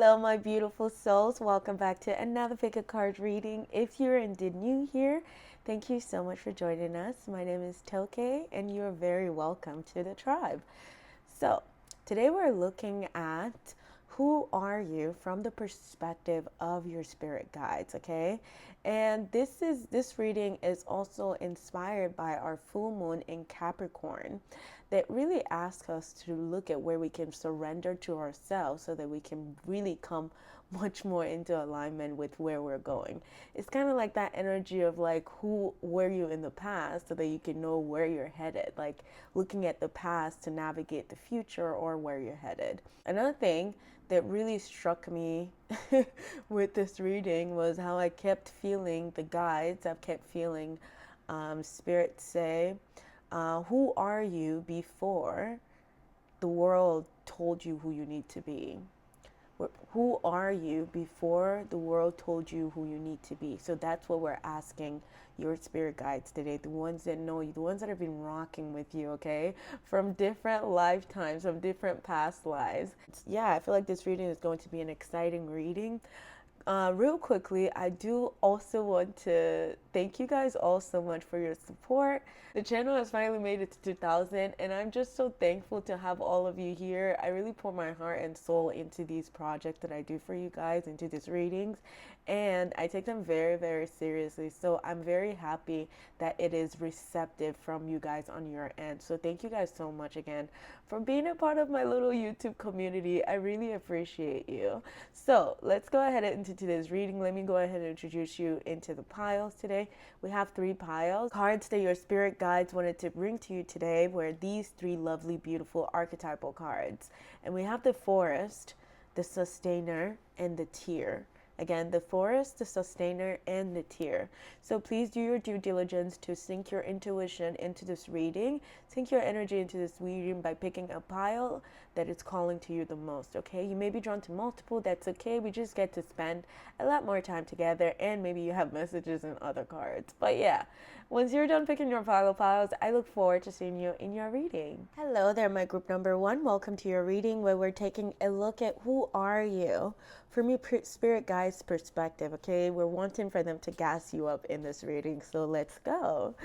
Hello, my beautiful souls. Welcome back to another pick a card reading. If you're indeed new here, thank you so much for joining us. My name is Toké, and you're very welcome to the tribe. So, today we're looking at who are you from the perspective of your spirit guides, okay? And this reading is also inspired by our full moon in Capricorn that really asks us to look at where we can surrender to ourselves so that we can really come much more into alignment with where we're going. It's kind of like that energy of like who were you in the past so that you can know where you're headed, like looking at the past to navigate the future or where you're headed. Another thing that really struck me with this reading was how I kept feeling the guides. I've kept feeling spirit say, who are you before the world told you who you need to be? Who are you before the world told you who you need to be? So that's what we're asking your spirit guides today, the ones that know you, the ones that have been rocking with you, okay, from different lifetimes, from different past lives. Yeah, I feel like this reading is going to be an exciting reading. Real quickly, I do also want to thank you guys all so much for your support. The channel has finally made it to 2,000, and I'm just so thankful to have all of you here. I really pour my heart and soul into these projects that I do for you guys, into these readings, and I take them very, very seriously. So I'm very happy that it is receptive from you guys on your end. So thank you guys so much again for being a part of my little YouTube community. I really appreciate you. So let's go ahead into today's reading. Let me go ahead and introduce you into the piles today. We have 3 piles. Cards that your spirit guides wanted to bring to you today were these 3 lovely, beautiful archetypal cards. And we have the Forest, the Sustainer, and the Tear. Again, the Forest, the Sustainer, and the Tear. So please do your due diligence to sync your intuition into this reading. Sync your energy into this reading by picking a pile that is calling to you the most, okay? You may be drawn to multiple, that's okay. We just get to spend a lot more time together, and maybe you have messages in other cards. But yeah, once you're done picking your pile of piles, I look forward to seeing you in your reading. Hello there, my group number 1. Welcome to your reading where we're taking a look at who are you from your spirit guide's perspective, okay? We're wanting for them to gas you up in this reading, so let's go.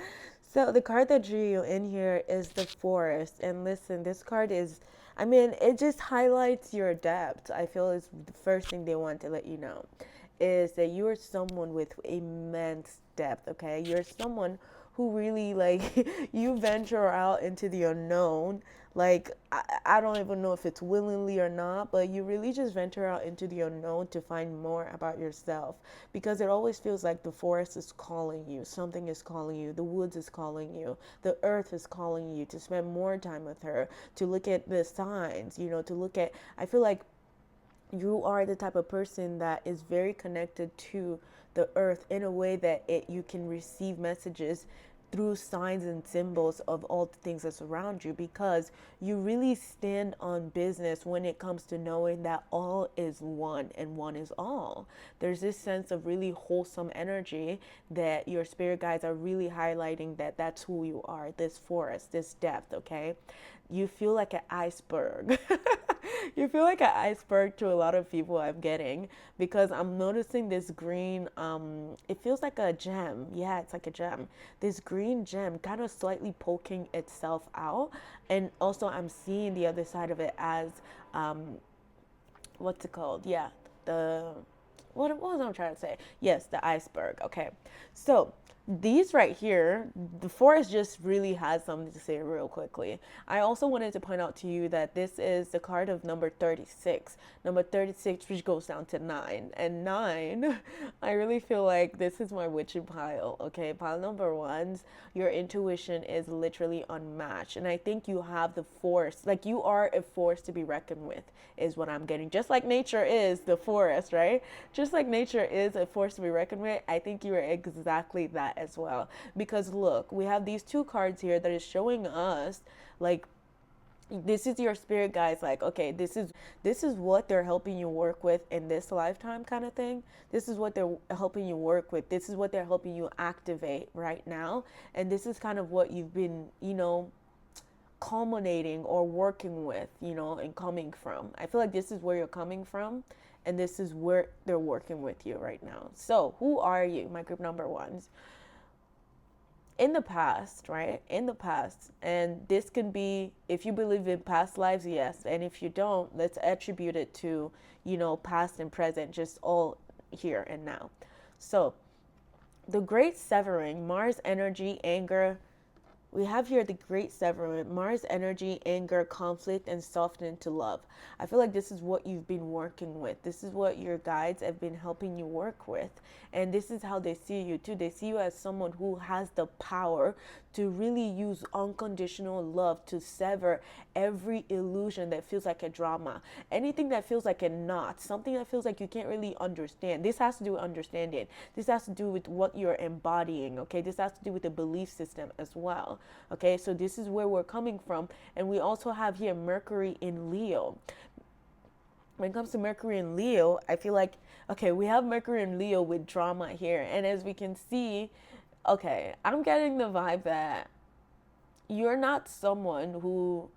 So the card that drew you in here is the Forest. And listen, this card is, I mean, it just highlights your depth. I feel is the first thing they want to let you know is that you are someone with immense depth, okay? You're someone who really, like, you venture out into the unknown. Like, I don't even know if it's willingly or not, but you really just venture out into the unknown to find more about yourself, because it always feels like the forest is calling you, something is calling you, the woods is calling you, the earth is calling you to spend more time with her, to look at the signs, you know, to look at, I feel like you are the type of person that is very connected to the earth in a way that you can receive messages through signs and symbols of all the things that surround you, because you really stand on business when it comes to knowing that all is one and one is all. There's this sense of really wholesome energy that your spirit guides are really highlighting, that that's who you are, this forest, this depth, okay? You feel like an iceberg. You feel like an iceberg to a lot of people, I'm getting, because I'm noticing this green, it feels like a gem. Yeah, it's like a gem. This green gem kind of slightly poking itself out. And also I'm seeing the other side of it as, what's it called? Yeah, the, what was I trying to say? Yes, the iceberg. Okay. So these right here, the forest just really has something to say real quickly. I also wanted to point out to you that this is the card of number 36. Number 36, which goes down to 9. And 9, I really feel like this is my witchy pile, okay? Pile number 1's, your intuition is literally unmatched. And I think you have the force, like you are a force to be reckoned with, is what I'm getting. Just like nature is the forest, right? Just like nature is a force to be reckoned with, I think you are exactly that as well. Because look, we have these 2 cards here that is showing us, like, this is your spirit guides, like, okay, this is what they're helping you work with in this lifetime, kind of thing. This is what they're helping you work with. This is what they're helping you activate right now. And this is kind of what you've been, you know, culminating or working with, you know, and coming from. I feel like this is where you're coming from, And this is where they're working with you right now. So who are you, my group number ones? In the past, right? In the past. And this can be, if you believe in past lives, yes. And if you don't, let's attribute it to, past and present, just all here and now. So the great severing, Mars energy, anger, we have here the great severance, Mars energy, anger, conflict, and soften to love. I feel like this is what you've been working with. This is what your guides have been helping you work with. And this is how they see you too. They see you as someone who has the power to really use unconditional love to sever every illusion that feels like a drama. Anything that feels like a knot, something that feels like you can't really understand. This has to do with understanding. This has to do with what you're embodying, okay? This has to do with the belief system as well. Okay, so this is where we're coming from. And we also have here Mercury in Leo. When it comes to Mercury in Leo, I feel like, okay, we have Mercury in Leo with drama here. And as we can see, okay, I'm getting the vibe that you're not someone who,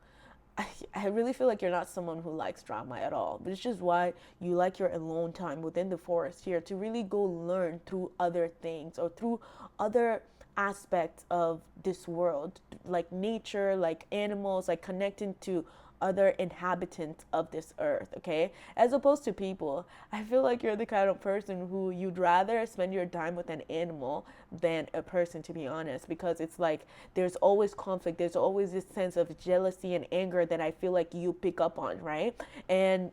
I really feel like you're not someone who likes drama at all. But it's just why you like your alone time within the forest here to really go learn through other things or through other aspects of this world, like nature, like animals, like connecting to other inhabitants of this earth, okay? As opposed to people, I feel like you're the kind of person who you'd rather spend your time with an animal than a person, to be honest, because it's like there's always conflict, there's always this sense of jealousy and anger that I feel like you pick up on, right? And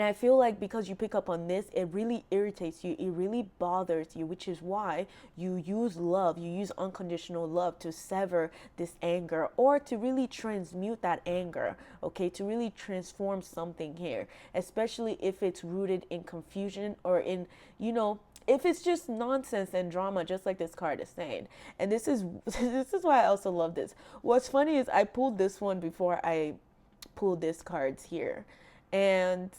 I feel like because you pick up on this, it really irritates you. It really bothers you, which is why you use love, you use unconditional love to sever this anger or to really transmute that anger, okay, to really transform something here, especially if it's rooted in confusion or in, if it's just nonsense and drama, just like this card is saying. And this is this is why I also love this. What's funny is I pulled this one before I pulled these cards here. And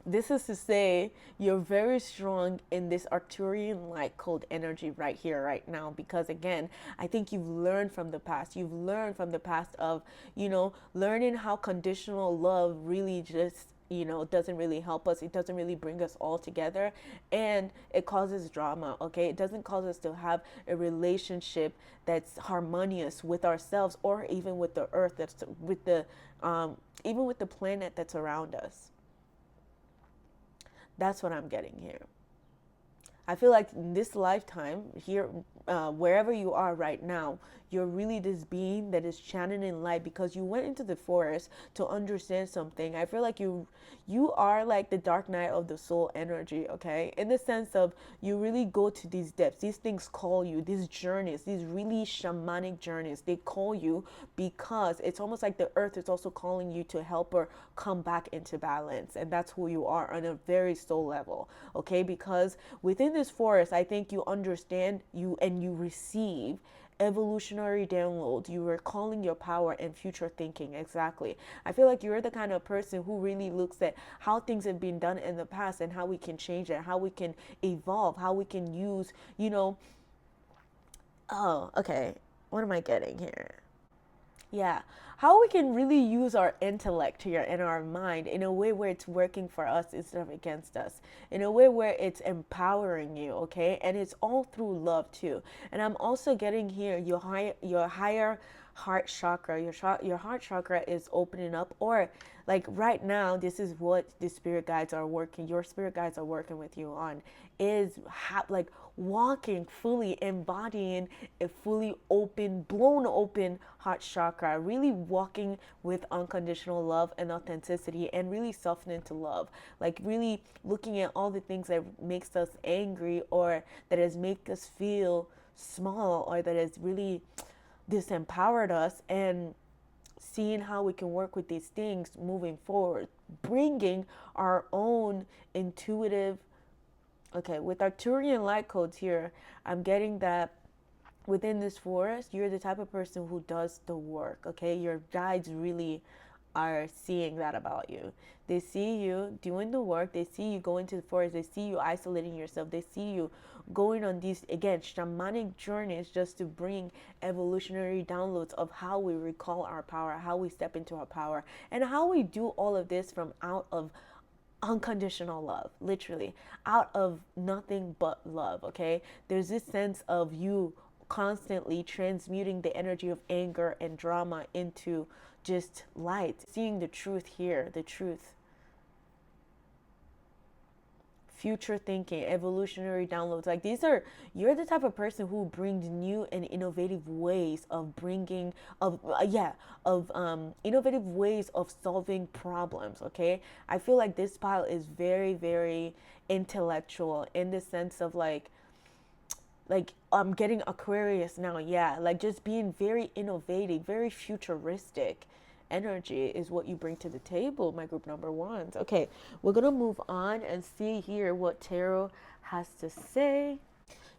this is to say you're very strong in this Arcturian light code energy right here, right now, because again, I think you've learned from the past. You've learned from the past of, learning how conditional love really just, doesn't really help us. It doesn't really bring us all together, and it causes drama, okay? It doesn't cause us to have a relationship that's harmonious with ourselves or even with the earth, that's with the, even with the planet that's around us. That's what I'm getting here. I feel like in this lifetime, here, wherever you are right now, you're really this being that is channeling light because you went into the forest to understand something. I feel like you are like the dark night of the soul energy, okay? In the sense of you really go to these depths. These things call you, these journeys, these really shamanic journeys. They call you because it's almost like the earth is also calling you to help her come back into balance. And that's who you are on a very soul level, okay? Because within this forest, I think you understand you and you receive evolutionary download. You are calling your power and future thinking. Exactly. I feel like you're the kind of person who really looks at how things have been done in the past and how we can change it, how we can evolve, how we can use, oh, okay. What am I getting here? Yeah, how we can really use our intellect here and our mind in a way where it's working for us instead of against us, in a way where it's empowering you, okay? And it's all through love too. And I'm also getting here your higher heart chakra. Your heart chakra is opening up, or like right now, this is what the spirit guides are working. Your spirit guides are working with you on is like walking fully, embodying a fully open, blown open heart chakra, really walking with unconditional love and authenticity and really softening to love, like really looking at all the things that makes us angry or that has made us feel small or that has really disempowered us, and seeing how we can work with these things moving forward, bringing our own intuitive. Okay, with Arcturian light codes here, I'm getting that within this forest, you're the type of person who does the work, okay? Your guides really are seeing that about you. They see you doing the work. They see you going to the forest. They see you isolating yourself. They see you going on these, again, shamanic journeys just to bring evolutionary downloads of how we recall our power, how we step into our power, and how we do all of this from out of unconditional love, literally out of nothing but love. Okay, there's this sense of you constantly transmuting the energy of anger and drama into just light, seeing the truth here, the truth, future thinking, evolutionary downloads. Like these are, you're the type of person who brings new and innovative ways of bringing, of innovative ways of solving problems. Okay, I feel like this pile is very, very intellectual in the sense of like I'm getting Aquarius now. Yeah, like just being very innovative, very futuristic energy is what you bring to the table, my group number ones. Okay, we're gonna move on and see here what tarot has to say.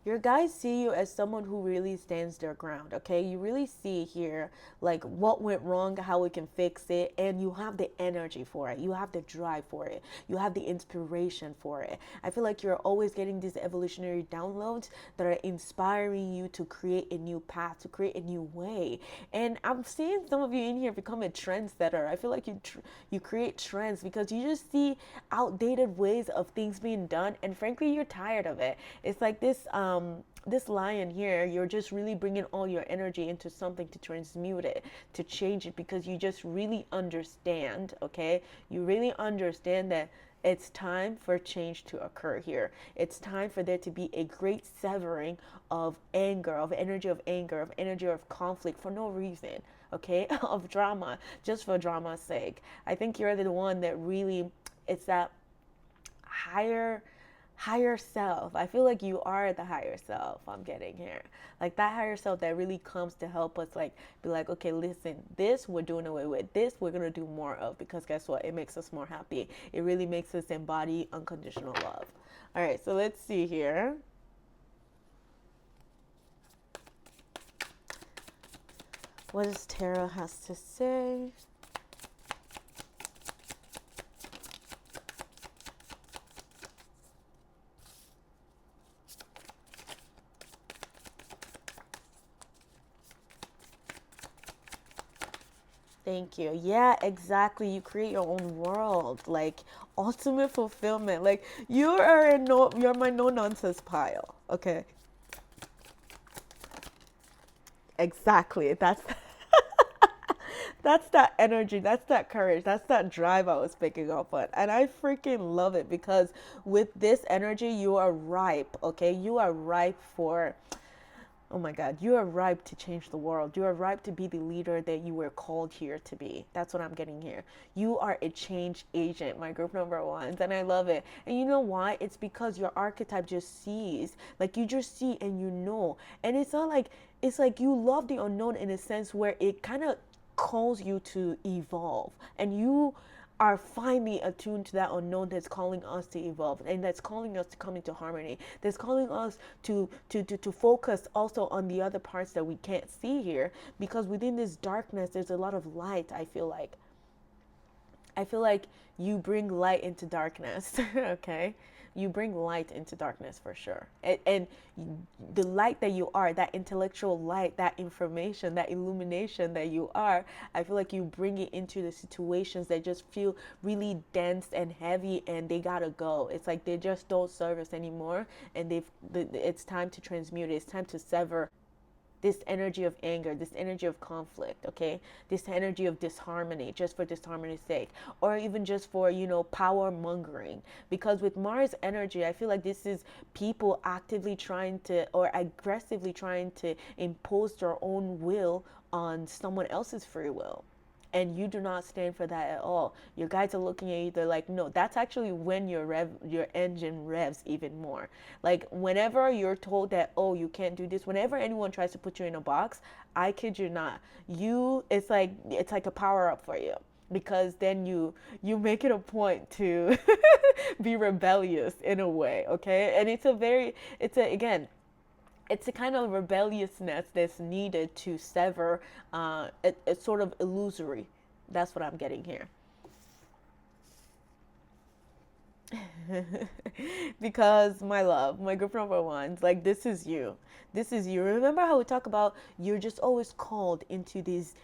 Your guys see you as someone who really stands their ground. Okay, you really see here like what went wrong, how we can fix it, and you have the energy for it, you have the drive for it, you have the inspiration for it. I feel like you're always getting these evolutionary downloads that are inspiring you to create a new path, to create a new way. And I'm seeing some of you in here become a trendsetter. I feel like you create trends because you just see outdated ways of things being done, and frankly you're tired of it. It's like this lion here, you're just really bringing all your energy into something to transmute it, to change it, because you just really understand. Okay, you really understand that it's time for change to occur here. It's time for there to be a great severing of anger, of energy of anger, of energy of conflict for no reason. Okay, of drama, just for drama's sake. I think you're the one that really, it's that higher self. I feel like you are the higher self I'm getting here. Like that higher self that really comes to help us, like be like, okay, listen, this we're doing away with, this we're gonna do more of, because guess what? It makes us more happy. It really makes us embody unconditional love. All right, so let's see here. What does tarot has to say? Thank you. Yeah, exactly. You create your own world, like ultimate fulfillment. Like you're my no nonsense pile. Okay. Exactly. That's that energy, that's that courage, that's that drive I was picking up on. And I freaking love it because with this energy, you are ripe, okay? You are ripe for, oh my God, you are ripe to change the world. You are ripe to be the leader that you were called here to be. That's what I'm getting here. You are a change agent, my group number ones, and I love it. And you know why? It's because your archetype just sees, like you just see and you know. And it's not like, it's like you love the unknown in a sense where it kind of calls you to evolve, and you are finally attuned to that unknown that's calling us to evolve, and that's calling us to come into harmony, that's calling us to focus also on the other parts that we can't see here, because within this darkness there's a lot of light. I feel like you bring light into darkness. Okay, you bring light into darkness for sure. And the light that you are, that intellectual light, that information, that illumination that you are, I feel like you bring it into the situations that just feel really dense and heavy, and they gotta go. It's like they just don't serve us anymore, and it's time to transmute it. It's time to sever this energy of anger, this energy of conflict, okay? This energy of disharmony, just for disharmony's sake, or even just for, power mongering. Because with Mars energy, I feel like this is people actively trying to, or aggressively trying to impose their own will on someone else's free will. And you do not stand for that at all. Your guides are looking at you, they're like, no, that's actually when your engine revs even more. Like whenever you're told that, oh, you can't do this, whenever anyone tries to put you in a box, I kid you not, it's like a power up for you, because then you make it a point to be rebellious in a way, okay? And it's a kind of rebelliousness that's needed to sever a sort of illusory. That's what I'm getting here. Because my love, my group number ones, like this is you. This is you. Remember how we talk about you're just always called into these,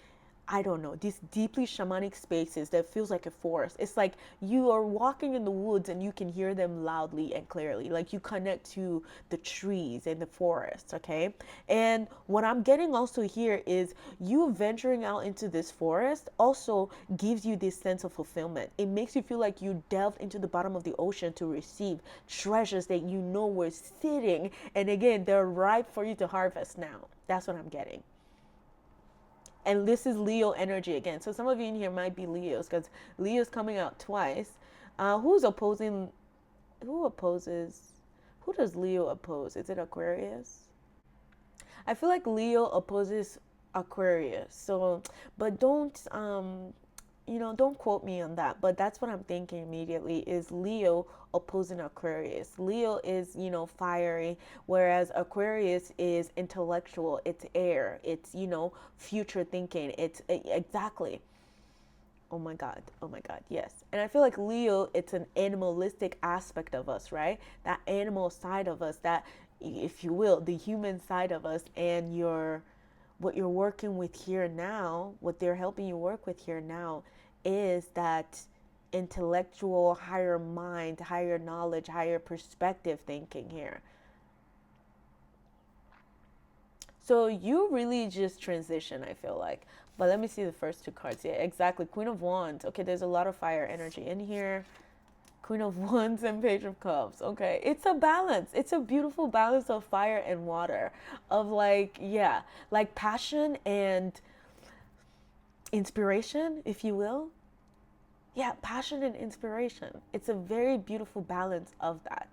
I don't know, these deeply shamanic spaces that feels like a forest. It's like you are walking in the woods and you can hear them loudly and clearly. Like you connect to the trees and the forest, okay? And what I'm getting also here is you venturing out into this forest also gives you this sense of fulfillment. It makes you feel like you delved into the bottom of the ocean to receive treasures that you know were sitting. And again, they're ripe for you to harvest now. That's what I'm getting. And this is Leo energy again. So some of you in here might be Leos because Leo's coming out twice. Who's opposing? Who opposes? Who does Leo oppose? Is it Aquarius? I feel like Leo opposes Aquarius. So, but don't quote me on that, but that's what I'm thinking immediately is Leo opposing Aquarius. Leo is, fiery, whereas Aquarius is intellectual, it's air, it's, future thinking. It's exactly. Oh my God. Oh my God. Yes. And I feel like Leo, it's an animalistic aspect of us, right? That animal side of us, that, if you will, the human side of us, and what you're working with here now, what they're helping you work with here now is that intellectual, higher mind, higher knowledge, higher perspective thinking here. So you really just transition, I feel like. But let me see the first two cards. Yeah, exactly. Queen of Wands. Okay, there's a lot of fire energy in here. Queen of Wands and Page of Cups. Okay, it's a balance. It's a beautiful balance of fire and water, of like, yeah, like passion and inspiration, if you will. Yeah, passion and inspiration. It's a very beautiful balance of that.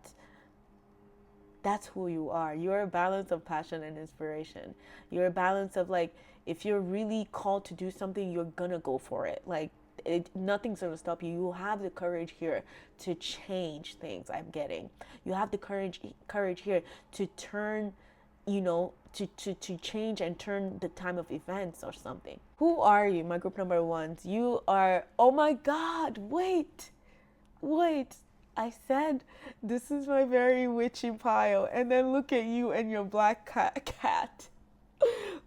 That's who you are. You're a balance of passion and inspiration. You're a balance of like, if you're really called to do something, you're gonna go for it. Like, nothing's gonna stop you. You have the courage here to change things. I'm getting. You have the courage here to turn, to change and turn the time of events or something. Who are you, my group number ones? You are. Oh my God! Wait, I said this is my very witchy pile, and then look at you and your black cat.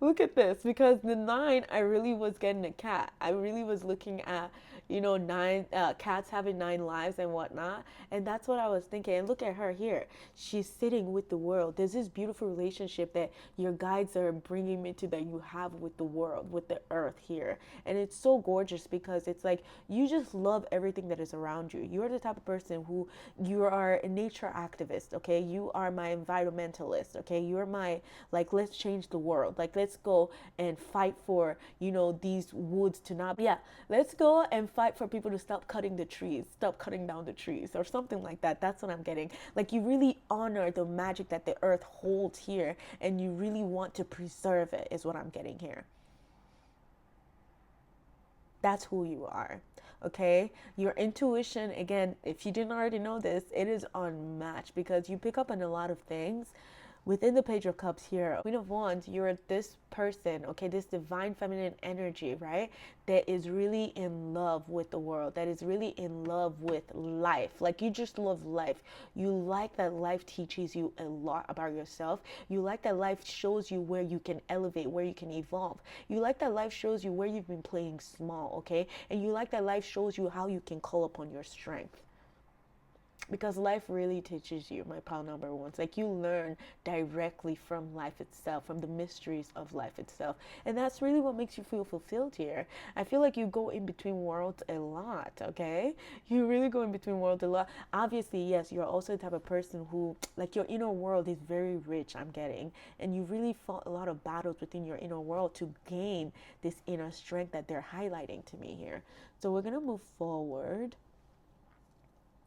Look at this, because the nine, I really was getting a cat. I really was looking at, nine cats having nine lives and whatnot, and that's what I was thinking. And look at her here; she's sitting with the world. There's this beautiful relationship that your guides are bringing me to, that you have with the world, with the earth here, and it's so gorgeous because it's like you just love everything that is around you. You're the type of person who, you are a nature activist. Okay, you are my environmentalist. Okay, you're my, like, let's change the world. Like, let's go and fight for, these woods to not, yeah, let's go and fight for people to stop cutting the trees, stop cutting down the trees, or something like that. That's what I'm getting. Like, you really honor the magic that the earth holds here, and you really want to preserve it, is what I'm getting here. That's who you are. Okay, your intuition, again, if you didn't already know this, it is unmatched, because you pick up on a lot of things within the Page of Cups here. Queen of Wands, you're this person, okay, this divine feminine energy, right, that is really in love with the world, that is really in love with life. Like, you just love life. You like that life teaches you a lot about yourself. You like that life shows you where you can elevate, where you can evolve. You like that life shows you where you've been playing small, okay, and you like that life shows you how you can call upon your strength, because life really teaches you, my pal number ones. Like, you learn directly from life itself, from the mysteries of life itself, and that's really what makes you feel fulfilled here. I feel like you go in between worlds a lot. Okay, you really go in between worlds a lot. Obviously, yes, you're also the type of person who, like, your inner world is very rich, I'm getting, and you really fought a lot of battles within your inner world to gain this inner strength that they're highlighting to me here. So we're gonna move forward.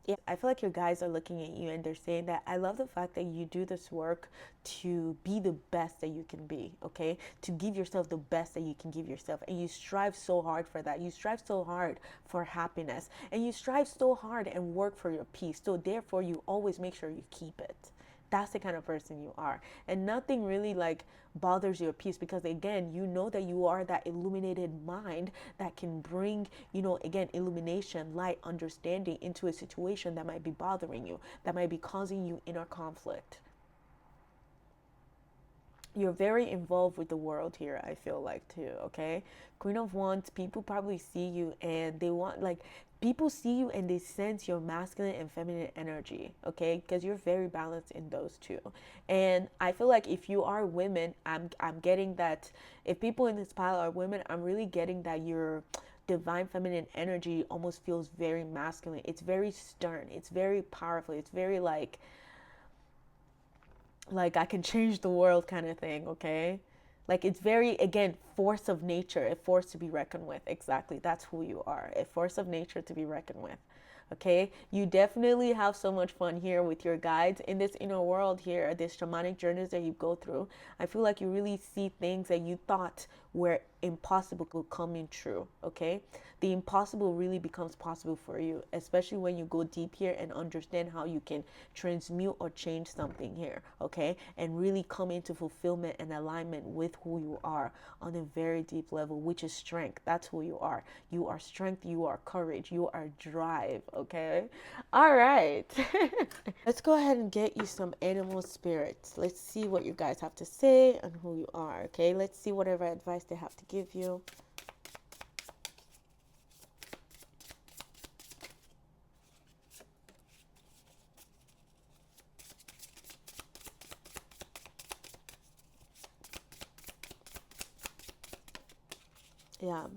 Yeah, I feel like your guys are looking at you and they're saying that I love the fact that you do this work to be the best that you can be, okay? To give yourself the best that you can give yourself. And you strive so hard for that. You strive so hard for happiness. And you strive so hard and work for your peace. So therefore, you always make sure you keep it. That's the kind of person you are. And nothing really like bothers your peace, because again, you know that you are that illuminated mind that can bring, again, illumination, light, understanding into a situation that might be bothering you, that might be causing you inner conflict. You're very involved with the world here, I feel like, too. Okay, Queen of Wands, people probably see you and they want, like, people see you and they sense your masculine and feminine energy. Okay, because you're very balanced in those two. And I feel like if you are women, I'm getting that. If people in this pile are women, I'm really getting that your divine feminine energy almost feels very masculine. It's very stern, it's very powerful, it's very like I can change the world kind of thing. Okay, like it's very, again, force of nature, a force to be reckoned with. Exactly, that's who you are, a force of nature to be reckoned with. Okay, you definitely have so much fun here with your guides in this inner world here, this shamanic journeys that you go through. I feel like you really see things that you thought were impossible could come in true. Okay, the impossible really becomes possible for you, especially when you go deep here and understand how you can transmute or change something here. Okay, and really come into fulfillment and alignment with who you are on a very deep level, which is strength. That's who you are. You are strength, you are courage, you are drive. Okay, all right. Let's go ahead and get you some animal spirits. Let's see what you guys have to say and who you are. Okay, let's see whatever advice they have to give you. Yeah,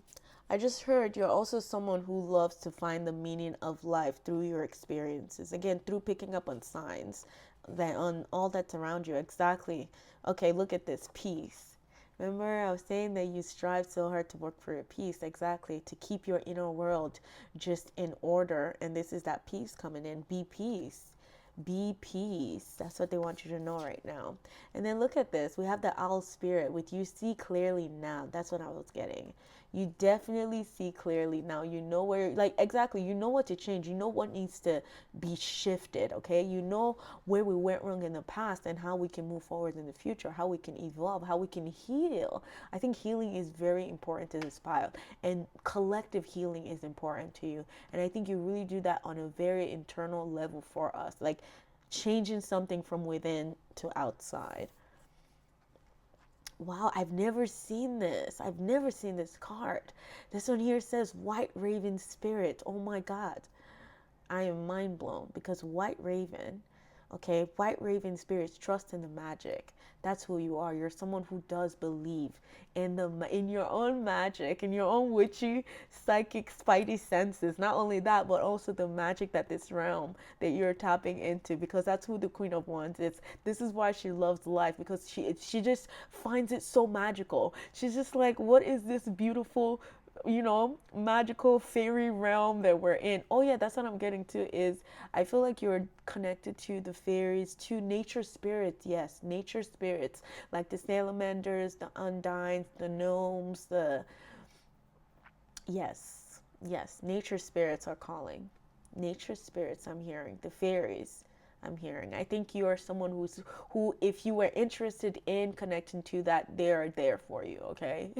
I just heard you're also someone who loves to find the meaning of life through your experiences. Again, through picking up on signs, that on all that's around you. Exactly. Okay, look at this, peace. Remember, I was saying that you strive so hard to work for your peace. Exactly, to keep your inner world just in order. And this is that peace coming in. Be peace. Be peace. That's what they want you to know right now. And then look at this. We have the owl spirit with you see clearly now. That's what I was getting. You definitely see clearly now. You know where, like, exactly, you know what to change. You know what needs to be shifted. Okay, you know where we went wrong in the past and how we can move forward in the future, how we can evolve, how we can heal. I think healing is very important to this pile, and collective healing is important to you. And I think you really do that on a very internal level for us, like changing something from within to outside. Wow, I've never seen this. I've never seen this card. This one here says White Raven Spirit. Oh my God. I am mind blown, because White Raven, okay, White Raven spirits trust in the magic. That's who you are. You're someone who does believe in your own magic, in your own witchy, psychic, spidey senses. Not only that, but also the magic that this realm that you're tapping into, because that's who the Queen of Wands is. This is why she loves life, because she just finds it so magical. She's just like, what is this beautiful, magical fairy realm that we're in? Oh yeah, that's what I'm getting to, is I feel like you're connected to the fairies, to nature spirits. Yes, nature spirits, like the salamanders, the undines, the gnomes, the yes, yes, nature spirits are calling. Nature spirits, I'm hearing. The fairies, I'm hearing. I think you are someone who, if you were interested in connecting to that, they are there for you. Okay,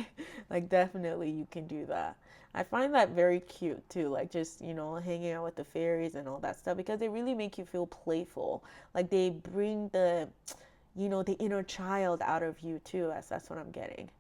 like definitely you can do that. I find that very cute too, like just hanging out with the fairies and all that stuff, because they really make you feel playful. Like they bring the inner child out of you too. That's what I'm getting.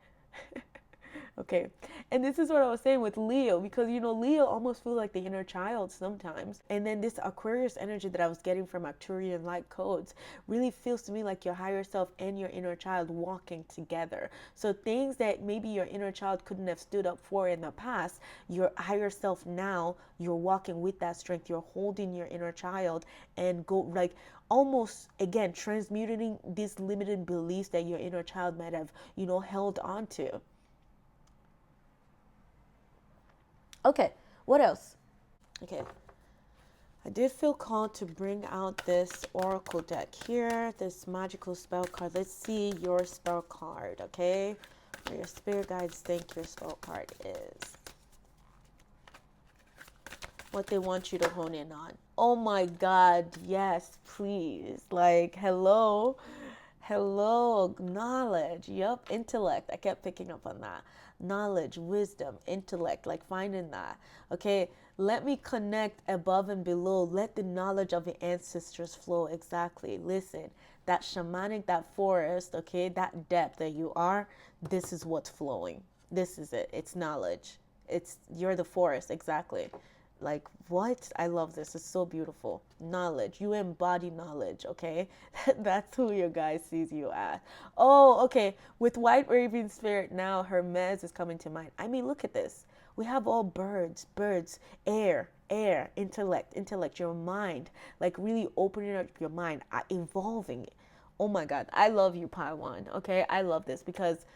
Okay. And this is what I was saying with Leo, because Leo almost feels like the inner child sometimes. And then this Aquarius energy that I was getting from Arcturian light codes really feels to me like your higher self and your inner child walking together. So things that maybe your inner child couldn't have stood up for in the past, your higher self now, you're walking with that strength. You're holding your inner child and go, like, almost, again, transmuting these limited beliefs that your inner child might have held on to. Okay, what else? Okay, I did feel called to bring out this oracle deck here, this magical spell card. Let's see your spell card, okay? Where your spirit guides think your spell card is. What they want you to hone in on. Oh my God, yes, please. Like, hello, hello, knowledge. Yup, intellect. I kept picking up on that. Knowledge, wisdom, intellect, like finding that. Okay, let me connect above and below. Let the knowledge of the ancestors flow. Exactly. Listen, that shamanic, that forest, okay, that depth that you are, this is what's flowing. This is it. It's knowledge. You're the forest, exactly. Like, what? I love this. It's so beautiful. Knowledge. You embody knowledge, okay? That's who your guy sees you as. Oh, okay. With White Raven Spirit now, Hermes is coming to mind. I mean, look at this. We have all birds, air, intellect, your mind. Like, really opening up your mind, evolving it. Oh my God. I love you, Paiwan, okay? I love this because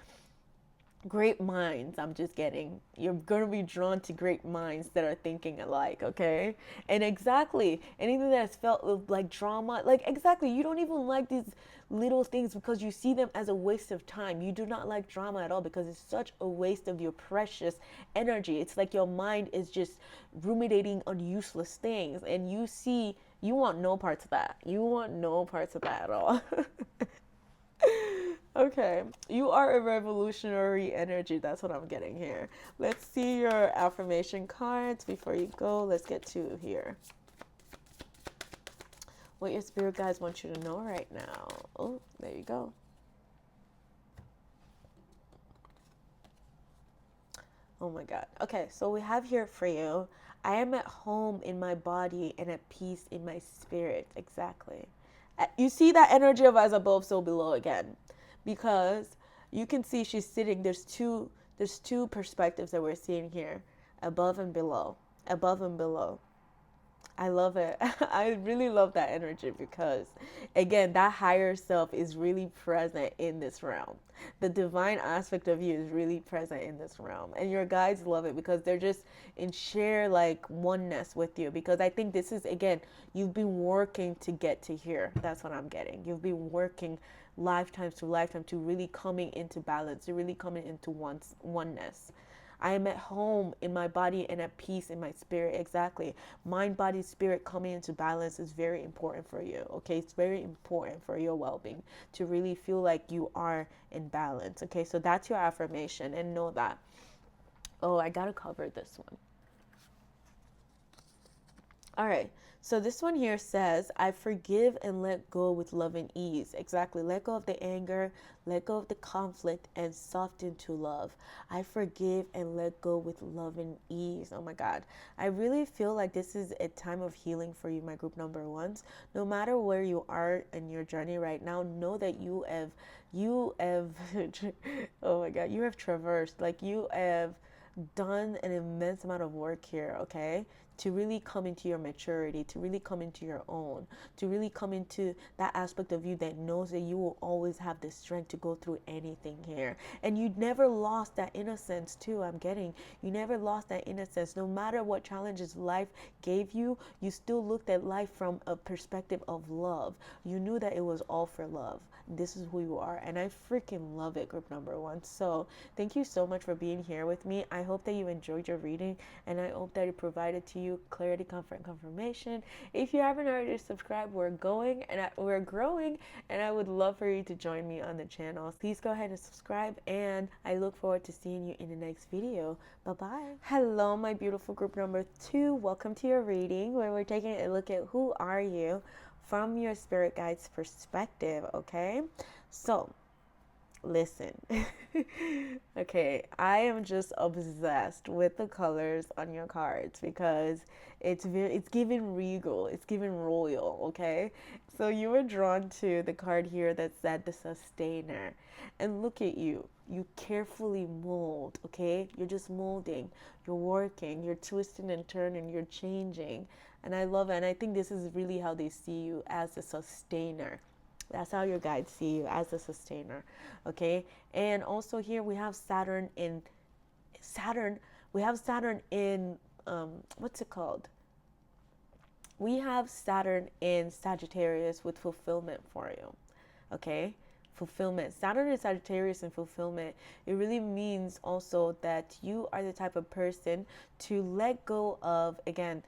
great minds, I'm just getting, you're going to be drawn to great minds that are thinking alike, okay? And exactly, anything that's felt like drama, like exactly, you don't even like these little things because you see them as a waste of time. You do not like drama at all because it's such a waste of your precious energy. It's like your mind is just ruminating on useless things, and you want no parts of that. You want no parts of that at all. Okay, you are a revolutionary energy. That's what I'm getting here. Let's see your affirmation cards before you go. Let's get to here. What your spirit guides want you to know right now. Oh, there you go. Oh my God. Okay, so we have here for you, I am at home in my body and at peace in my spirit. Exactly. You see that energy of as above, so below again. Because you can see she's sitting, there's two perspectives that we're seeing here, above and below. Above and below. I love it. I really love that energy because, again, that higher self is really present in this realm. The divine aspect of you is really present in this realm. And your guides love it because they're just in sheer like oneness with you. Because I think this is, again, you've been working to get to here. That's what I'm getting. You've been working lifetimes to lifetime to really coming into balance, to really coming into oneness. I am at home in my body and at peace in my spirit. Exactly. Mind, body, spirit coming into balance is very important for you. Okay. It's very important for your well being to really feel like you are in balance. Okay. So that's your affirmation and know that. Oh, I got to cover this one. All right. So this one here says, I forgive and let go with love and ease. Exactly. Let go of the anger, let go of the conflict, and soften to love. I forgive and let go with love and ease. Oh my God. I really feel like this is a time of healing for you, my group number ones. No matter where you are in your journey right now, know that you have, oh my God, you have traversed, like you have done an immense amount of work here, okay? To really come into your maturity, to really come into your own, to really come into that aspect of you that knows that you will always have the strength to go through anything here. And you never lost that innocence, too. I'm getting you never lost that innocence. No matter what challenges life gave you, you still looked at life from a perspective of love. You knew that it was all for love. This is who you are, and I freaking love it, group number one. So thank you so much for being here with me. I hope that you enjoyed your reading, and I hope that it provided to you clarity, comfort, and confirmation. If you haven't already subscribed, we're we're growing, and I would love for you to join me on the channel. Please go ahead and subscribe, and I look forward to seeing you in the next video. Bye bye. Hello, my beautiful group number two. Welcome to your reading, where we're taking a look at who are you from your spirit guide's perspective. Okay, so listen. Okay, I am just obsessed with the colors on your cards because it's giving regal, it's giving royal. Okay, so you were drawn to the card here that said the sustainer, and look at you. You carefully mold. Okay, you're just molding, you're working, you're twisting and turning, you're changing, and I love it. And I think this is really how they see you, as a sustainer. That's how your guides see you, as a sustainer. Okay, and also here we have Saturn. We have Saturn in what's it called? We have Saturn in Sagittarius with fulfillment for you. Okay, fulfillment. Saturn and Sagittarius in fulfillment, it really means also that you are the type of person to let go of, again,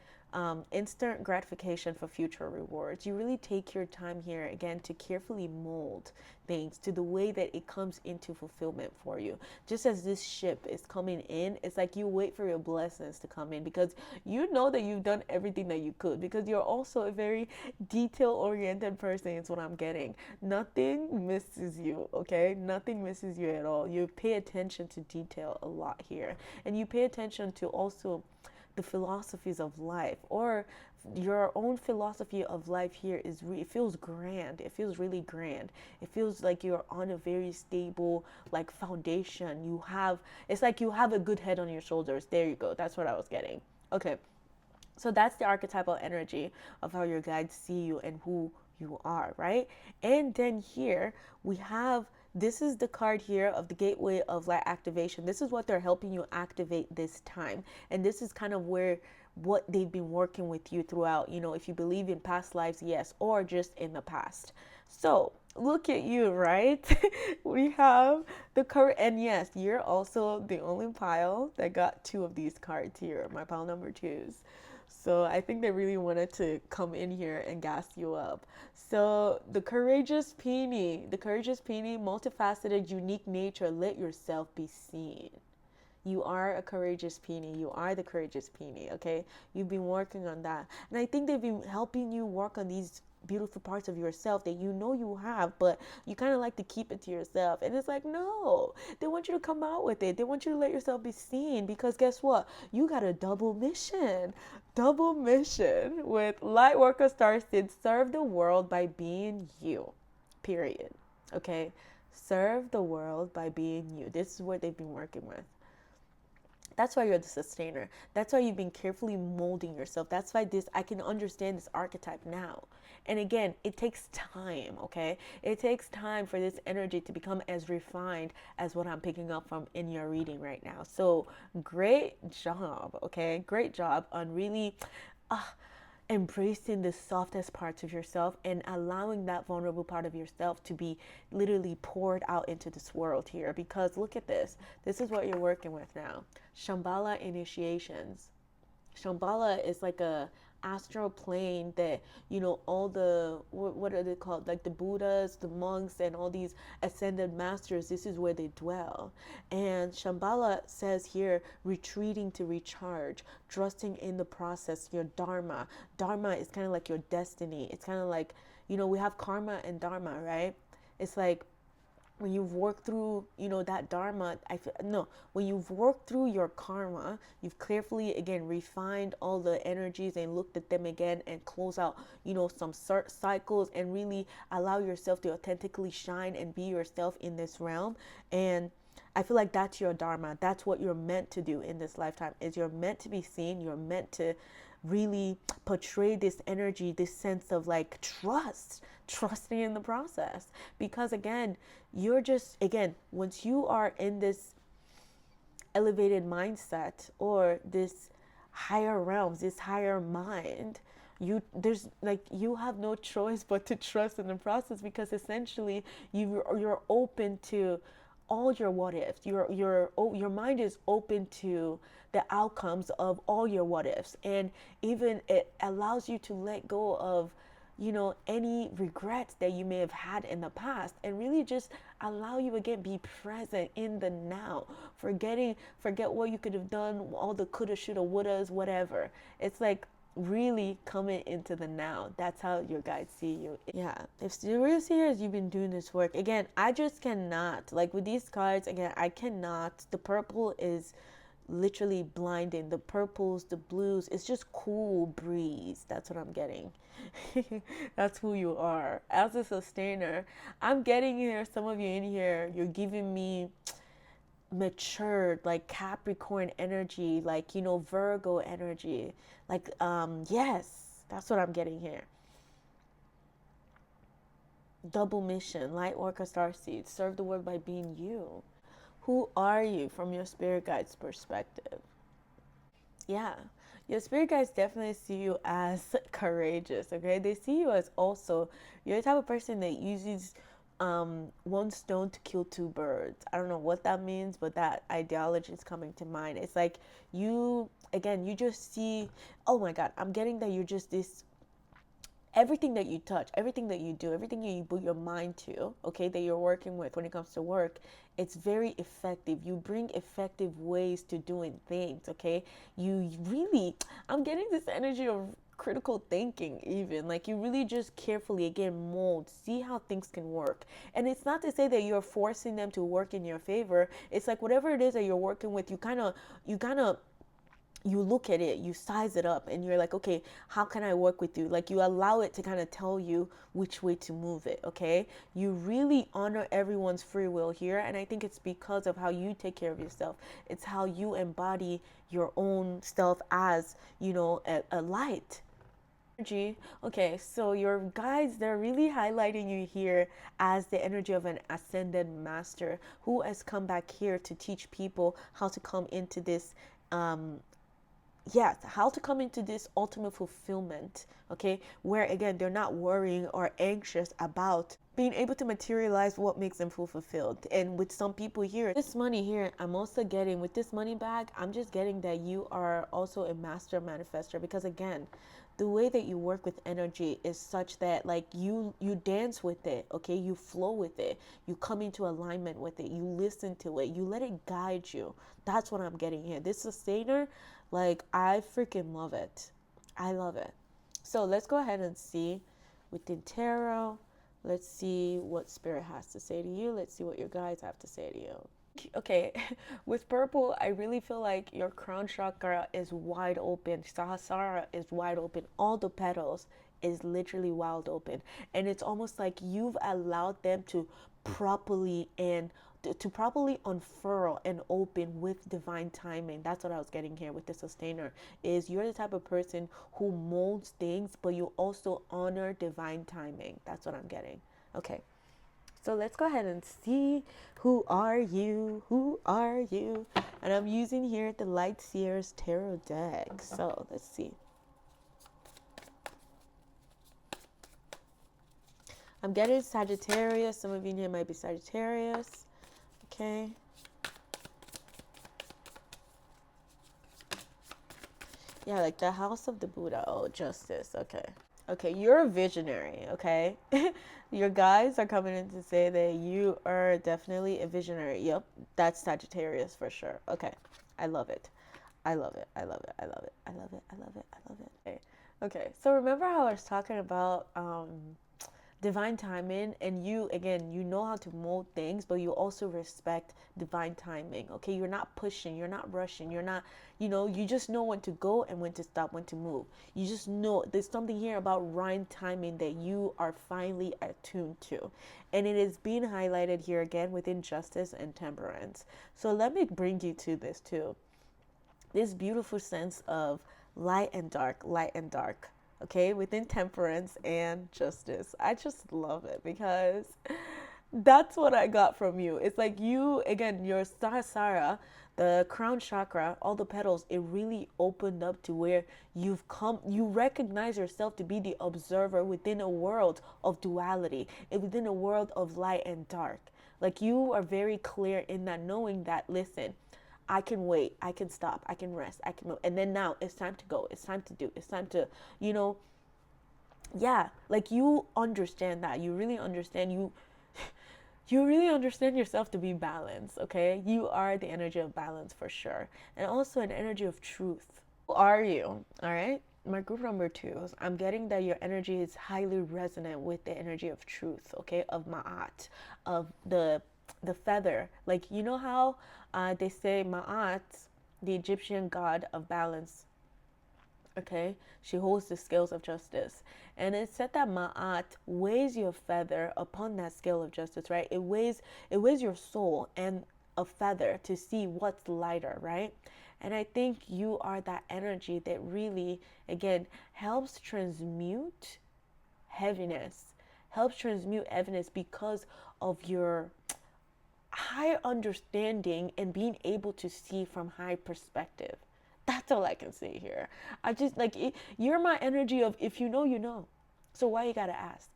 instant gratification for future rewards. You really take your time here, again, to carefully mold things to the way that it comes into fulfillment for you. Just as this ship is coming in, it's like you wait for your blessings to come in, because you know that you've done everything that you could, because you're also a very detail oriented person, is what I'm getting. Nothing misses you, okay? Nothing misses you at all. You pay attention to detail a lot here, and you pay attention to also the philosophies of life, or your own philosophy of life here is it feels grand. It feels really grand. It feels like you're on a very stable like foundation. You have, it's like you have a good head on your shoulders. There you go. That's what I was getting. Okay. So that's the archetypal energy of how your guides see you and who you are, right? And then here we have, this is the card here of the gateway of light activation. This is what they're helping you activate this time. And this is kind of where what they've been working with you throughout, you know, if you believe in past lives, yes, or just in the past. So look at you, right? We have the curate, and yes, you're also the only pile that got two of these cards here, my pile number twos. So I think they really wanted to come in here and gas you up. So the courageous peony, multifaceted, unique nature, let yourself be seen. You are a courageous peony. You are the courageous peony, okay? You've been working on that. And I think they've been helping you work on these beautiful parts of yourself that you know you have, but you kind of like to keep it to yourself. And it's like, no, they want you to come out with it. They want you to let yourself be seen, because guess what? You got a double mission. Double mission with Lightworker Starseed. Serve the world by being you, period. Okay? Serve the world by being you. This is what they've been working with. That's why you're the sustainer. That's why you've been carefully molding yourself. That's why I can understand this archetype now. And again, it takes time, okay? It takes time for this energy to become as refined as what I'm picking up from in your reading right now. So great job, okay? Great job on really embracing the softest parts of yourself and allowing that vulnerable part of yourself to be literally poured out into this world here. Because look at this. This is what you're working with now. Shambhala initiations. Shambhala is like a astral plane that, you know, all the, what are they called, like the Buddhas, the monks, and all these ascended masters, this is where they dwell. And Shambhala says here, retreating to recharge, trusting in the process, your dharma. Dharma is kind of like your destiny. It's kind of like, you know, we have karma and dharma, right? It's like when you've worked through, you know, that dharma, when you've worked through your karma, you've carefully, again, refined all the energies and looked at them again and close out, you know, some cycles and really allow yourself to authentically shine and be yourself in this realm. And I feel like that's your dharma. That's what you're meant to do in this lifetime, is you're meant to be seen. You're meant to really portray this energy, this sense of like trusting in the process. Because again, you're just, again, once you are in this elevated mindset or this higher realms, this higher mind, you have no choice but to trust in the process, because essentially you're open to all your what ifs. Your mind is open to the outcomes of all your what ifs, and even it allows you to let go of, you know, any regrets that you may have had in the past, and really just allow you, again, be present in the now. Forget what you could have done, all the coulda, shoulda, wouldas, whatever. It's like really coming into the now. That's how your guides see you. Yeah, if the real seers, you've been doing this work, again, I just cannot, like with these cards, again, I cannot. The purple is literally blinding. The purples, the blues, it's just cool breeze. That's what I'm getting. That's who you are as a sustainer. I'm getting here, some of you in here, you're giving me matured, like Capricorn energy, like, you know, Virgo energy, like yes, that's what I'm getting here. Double mission, light worker, starseed, serve the world by being you. Who are you from your spirit guide's perspective? Yeah, your spirit guides definitely see you as courageous, okay? They see you as also, you're the type of person that uses one stone to kill two birds. I don't know what that means, but that ideology is coming to mind. It's like you, again, you just see, oh my God, I'm getting that you're just this, everything that you touch, everything that you do, everything you put your mind to, okay, that you're working with when it comes to work, it's very effective. You bring effective ways to doing things, okay? You really, I'm getting this energy of critical thinking, even like you really just carefully again mold, see how things can work. And it's not to say that you're forcing them to work in your favor. It's like whatever it is that you're working with, you kind of you look at it, you size it up, and you're like, okay, how can I work with you? Like you allow it to kind of tell you which way to move it, okay? You really honor everyone's free will here, and I think it's because of how you take care of yourself. It's how you embody your own self as, a light. Energy. Okay, so your guides, they're really highlighting you here as the energy of an ascended master who has come back here to teach people how to come into this um yes, how to come into this ultimate fulfillment, okay, where again they're not worrying or anxious about being able to materialize what makes them feel fulfilled. And with some people here, this money here, I'm also getting with this money bag, I'm just getting that you are also a master manifester, because again, the way that you work with energy is such that like you dance with it, okay, you flow with it, you come into alignment with it, you listen to it, you let it guide you. That's what I'm getting here. This sustainer, like I freaking love it. I love it. So let's go ahead and see within tarot. Let's see what spirit has to say to you. Let's see what your guides have to say to you. Okay, with purple, I really feel like your crown chakra is wide open. Sahasrara is wide open. All the petals is literally wide open. And it's almost like you've allowed them to properly and to properly unfurl and open with divine timing. That's what I was getting here with the sustainer, is you're the type of person who molds things, but you also honor divine timing. That's what I'm getting. Okay. So let's go ahead and see, who are you? Who are you? And I'm using here the Light Seers Tarot deck. So let's see. I'm getting Sagittarius. Some of you here might be Sagittarius. Okay. Yeah, like the House of the Buddha. Oh, Justice. Okay. Okay, you're a visionary, okay? Your guides are coming in to say that you are definitely a visionary. Yep, that's Sagittarius for sure. Okay, I love it. I love it. I love it. I love it. I love it. I love it. I love it. Okay. Okay, so remember how I was talking about divine timing, and you again, you know how to mold things, but you also respect divine timing, okay? You're not pushing, you're not rushing, you're not, you just know when to go and when to stop, when to move. You just know there's something here about right timing that you are finally attuned to, and it is being highlighted here again within Justice and Temperance. So let me bring you to this too, this beautiful sense of light and dark, light and dark, okay, within Temperance and Justice. I just love it because that's what I got from you. It's like you, again, your Sahasrara, the crown chakra, all the petals, it really opened up to where you've come, you recognize yourself to be the observer within a world of duality, within a world of light and dark. Like you are very clear in that, knowing that, listen, I can wait, I can stop, I can rest, I can move. And then now it's time to go, it's time to do, it's time to, you know, yeah, like you understand that. You really understand you really understand yourself to be balanced, okay? You are the energy of balance for sure. And also an energy of truth. Who are you? All right? My group number 2, I'm getting that your energy is highly resonant with the energy of truth, okay? Of Ma'at, of the feather. Like, you know how they say Ma'at, the Egyptian god of balance, okay, she holds the scales of justice, and it said that Ma'at weighs your feather upon that scale of justice, right? It weighs your soul and a feather to see what's lighter, right? And I think you are that energy that really, again, helps transmute heaviness, because of your high understanding and being able to see from high perspective. That's all I can say here. I just like it, you're my energy of, if you know, you know. So why you gotta ask?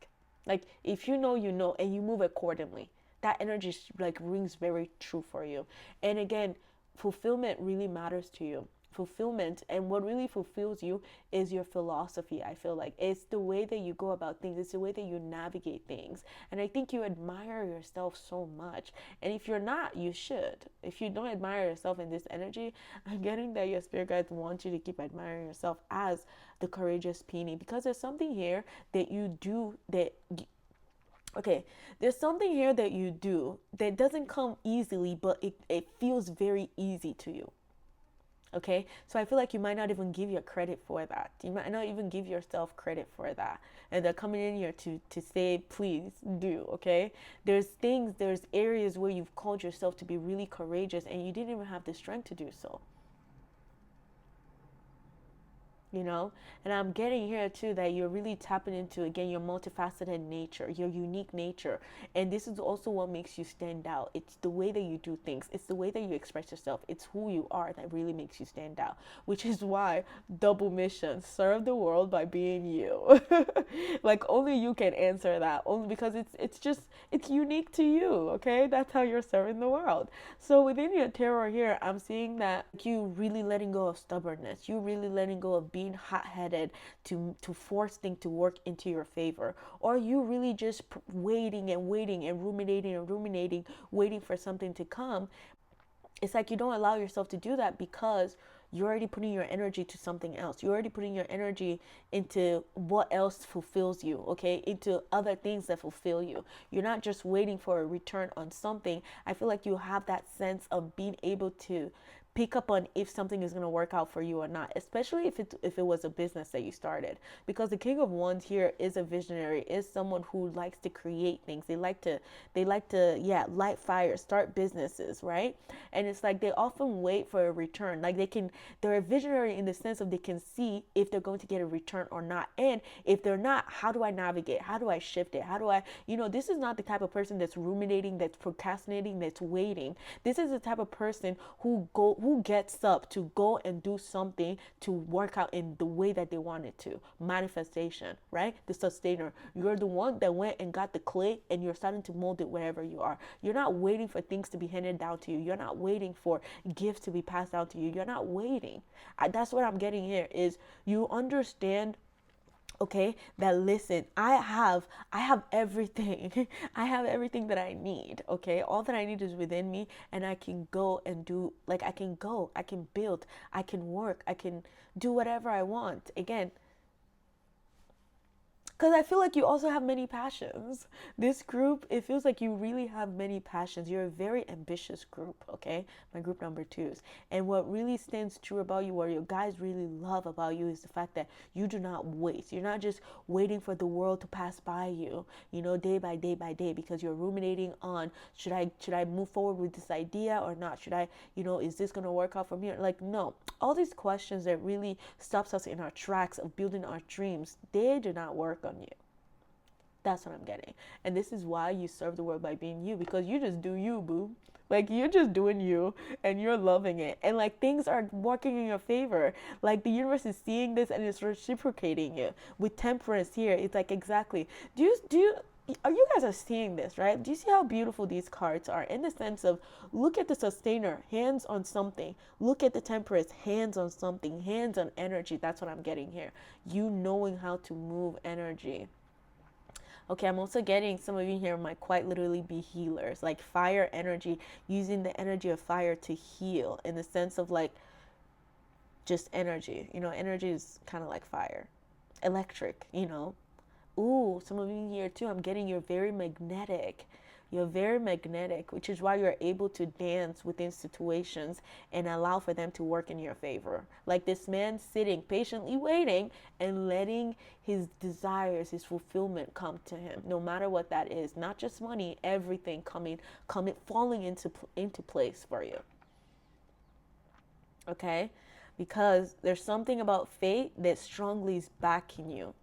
Like if you know, you know, and you move accordingly. That energy like rings very true for you. And again, fulfillment really matters to you. Fulfillment, and what really fulfills you is your philosophy. I feel like it's the way that you go about things, it's the way that you navigate things. And I think you admire yourself so much. And if you're not, you should. If you don't admire yourself in this energy, I'm getting that your spirit guides want you to keep admiring yourself as the courageous peony, because there's something here that you do that okay, there's something here that you do that doesn't come easily, but it feels very easy to you. Okay, so I feel like you might not even give your credit for that. You might not even give yourself credit for that. And they're coming in here to say, please do. Okay, there's things, there's areas where you've called yourself to be really courageous and you didn't even have the strength to do so. You know, and I'm getting here too that you're really tapping into, again, your multifaceted nature, your unique nature. And this is also what makes you stand out. It's the way that you do things, it's the way that you express yourself, it's who you are that really makes you stand out, which is why double mission, serve the world by being you. Like only you can answer that, only because it's just, it's unique to you. Okay, that's how you're serving the world. So within your tarot here, I'm seeing that you really letting go of stubbornness, you really letting go of being hot-headed to force things to work into your favor, or you really just waiting and waiting and ruminating, waiting for something to come. It's like you don't allow yourself to do that because you're already putting your energy to something else. You're already putting your energy into what else fulfills you, okay? Into other things that fulfill you. You're not just waiting for a return on something. I feel like you have that sense of being able to pick up on if something is going to work out for you or not, especially if it was a business that you started, because the King of Wands here is a visionary, is someone who likes to create things. They like to yeah, light fires, start businesses, right? And it's like they often wait for a return. Like they're a visionary in the sense of they can see if they're going to get a return or not, and if they're not, how do I navigate, how do I shift it, how do I, this is not the type of person that's ruminating, that's procrastinating, that's waiting. This is the type of person who gets up to go and do something to work out in the way that they want it to. Manifestation, right? The sustainer. You're the one that went and got the clay and you're starting to mold it wherever you are. You're not waiting for things to be handed down to you. You're not waiting for gifts to be passed down to you. You're not waiting. That's what I'm getting here is you understand, okay, that listen, I have everything. I have everything that I need. Okay, all that I need is within me, and I can go and do, like, I can build, I can work, I can do whatever I want. Again, because I feel like you also have many passions. This group, it feels like you really have many passions. You're a very ambitious group, okay? My group number twos. And what really stands true about you, what your guys really love about you, is the fact that you do not waste. You're not just waiting for the world to pass by you, day by day by day, because you're ruminating on, should I move forward with this idea or not? Should I, is this gonna work out for me? Like, no. All these questions that really stops us in our tracks of building our dreams, they do not work on you. That's what I'm getting. And this is why you serve the world by being you, because you just do you, boo. Like, you're just doing you and you're loving it. And like things are working in your favor. Like the universe is seeing this and it's reciprocating you. With temperance here, it's like exactly. You guys are seeing this, right? Do you see how beautiful these cards are in the sense of, look at the sustainer, hands on something. Look at the temperance, hands on something, hands on energy. That's what I'm getting here. You knowing how to move energy. Okay, I'm also getting some of you here might quite literally be healers, like fire energy, using the energy of fire to heal in the sense of like just energy. Energy is kind of like fire, electric. Ooh, some of you here too, I'm getting you're very magnetic. You're very magnetic, which is why you're able to dance within situations and allow for them to work in your favor. Like this man sitting, patiently waiting and letting his desires, his fulfillment come to him, no matter what that is. Not just money, everything coming, falling into place for you. Okay? Because there's something about fate that strongly is backing you.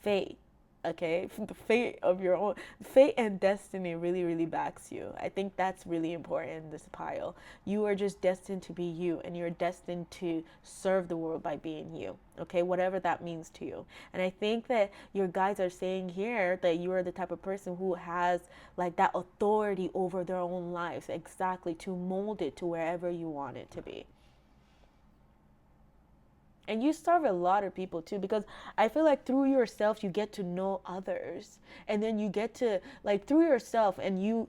Fate. Okay, the fate of your own, fate and destiny really, really backs you. I think that's really important in this pile. You are just destined to be you, and you're destined to serve the world by being you. Okay, whatever that means to you. And I think that your guides are saying here that you are the type of person who has like that authority over their own lives, exactly, to mold it to wherever you want it to be. And you serve a lot of people too, because I feel like through yourself you get to know others, and then you get to, like, through yourself and you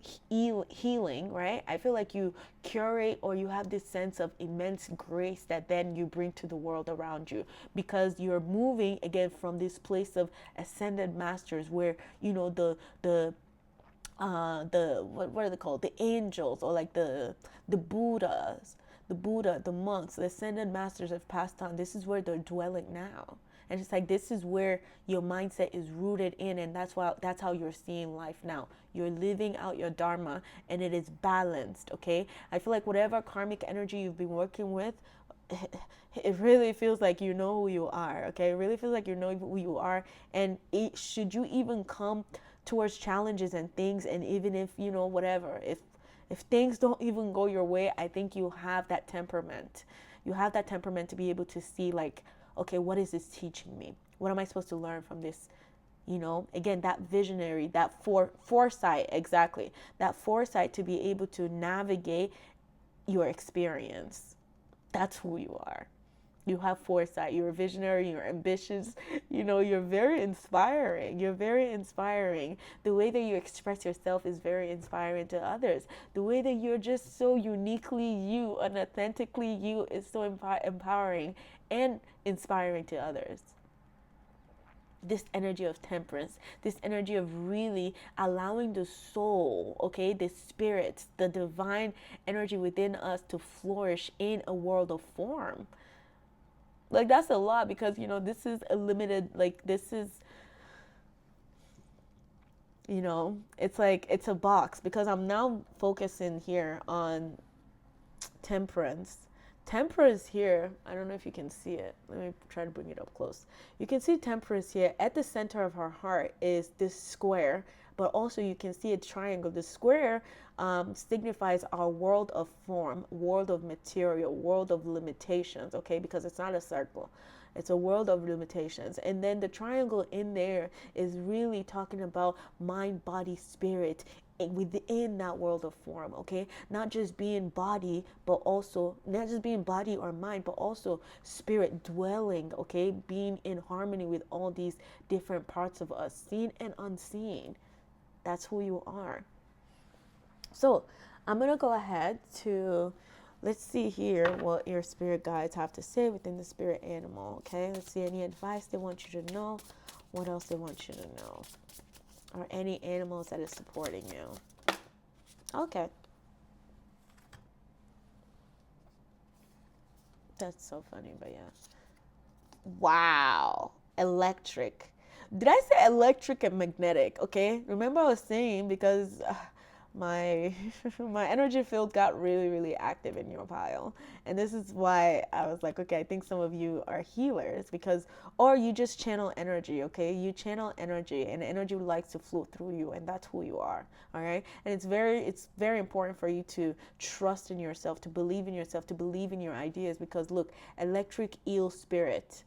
healing, right? I feel like you curate, or you have this sense of immense grace that then you bring to the world around you, because you're moving again from this place of ascended masters, where the what are they called, the angels, or like the Buddhas, the monks, the ascended masters have passed on. This is where they're dwelling now. And it's like this is where your mindset is rooted in, and that's how you're seeing life now. You're living out your dharma, and it is balanced. Okay, I feel like whatever karmic energy you've been working with, it really feels like you know who you are. Okay, it really feels like you know who you are, and should you even come towards challenges and things, and even if whatever, if things don't even go your way, I think you have that temperament. You have that temperament to be able to see, like, okay, what is this teaching me? What am I supposed to learn from this? Again, that visionary, that foresight, exactly, that foresight to be able to navigate your experience. That's who you are. You have foresight. You're a visionary. You're ambitious. You're very inspiring. You're very inspiring. The way that you express yourself is very inspiring to others. The way that you're just so uniquely you and authentically you is so empowering and inspiring to others. This energy of temperance, this energy of really allowing the soul, okay, the spirit, the divine energy within us to flourish in a world of form. Like, that's a lot, because this is a limited, like, this is, it's like it's a box, because I'm now focusing here on temperance. Temperance here, I don't know if you can see it. Let me try to bring it up close. You can see temperance here. At the center of her heart is this square, but also you can see a triangle. The square signifies our world of form, world of material, world of limitations, okay? Because it's not a circle. It's a world of limitations. And then the triangle in there is really talking about mind, body, spirit within that world of form, okay? Not just being body, but also not just being body or mind, but also spirit dwelling, okay? Being in harmony with all these different parts of us, seen and unseen. That's who you are. So I'm gonna go ahead to, let's see here what your spirit guides have to say within the spirit animal. Okay, let's see any advice they want you to know, what else they want you to know, or any animals that is supporting you. Okay, that's so funny, but yeah. Wow, electric. Did I say electric and magnetic? Okay, remember I was saying, because my my energy field got really, really active in your pile, and this is why I was like, okay, I think some of you are healers, because, or you just channel energy. Okay, you channel energy, and energy likes to flow through you, and that's who you are. All right, and it's very important for you to trust in yourself, to believe in yourself, to believe in your ideas, because look, electric eel spirit,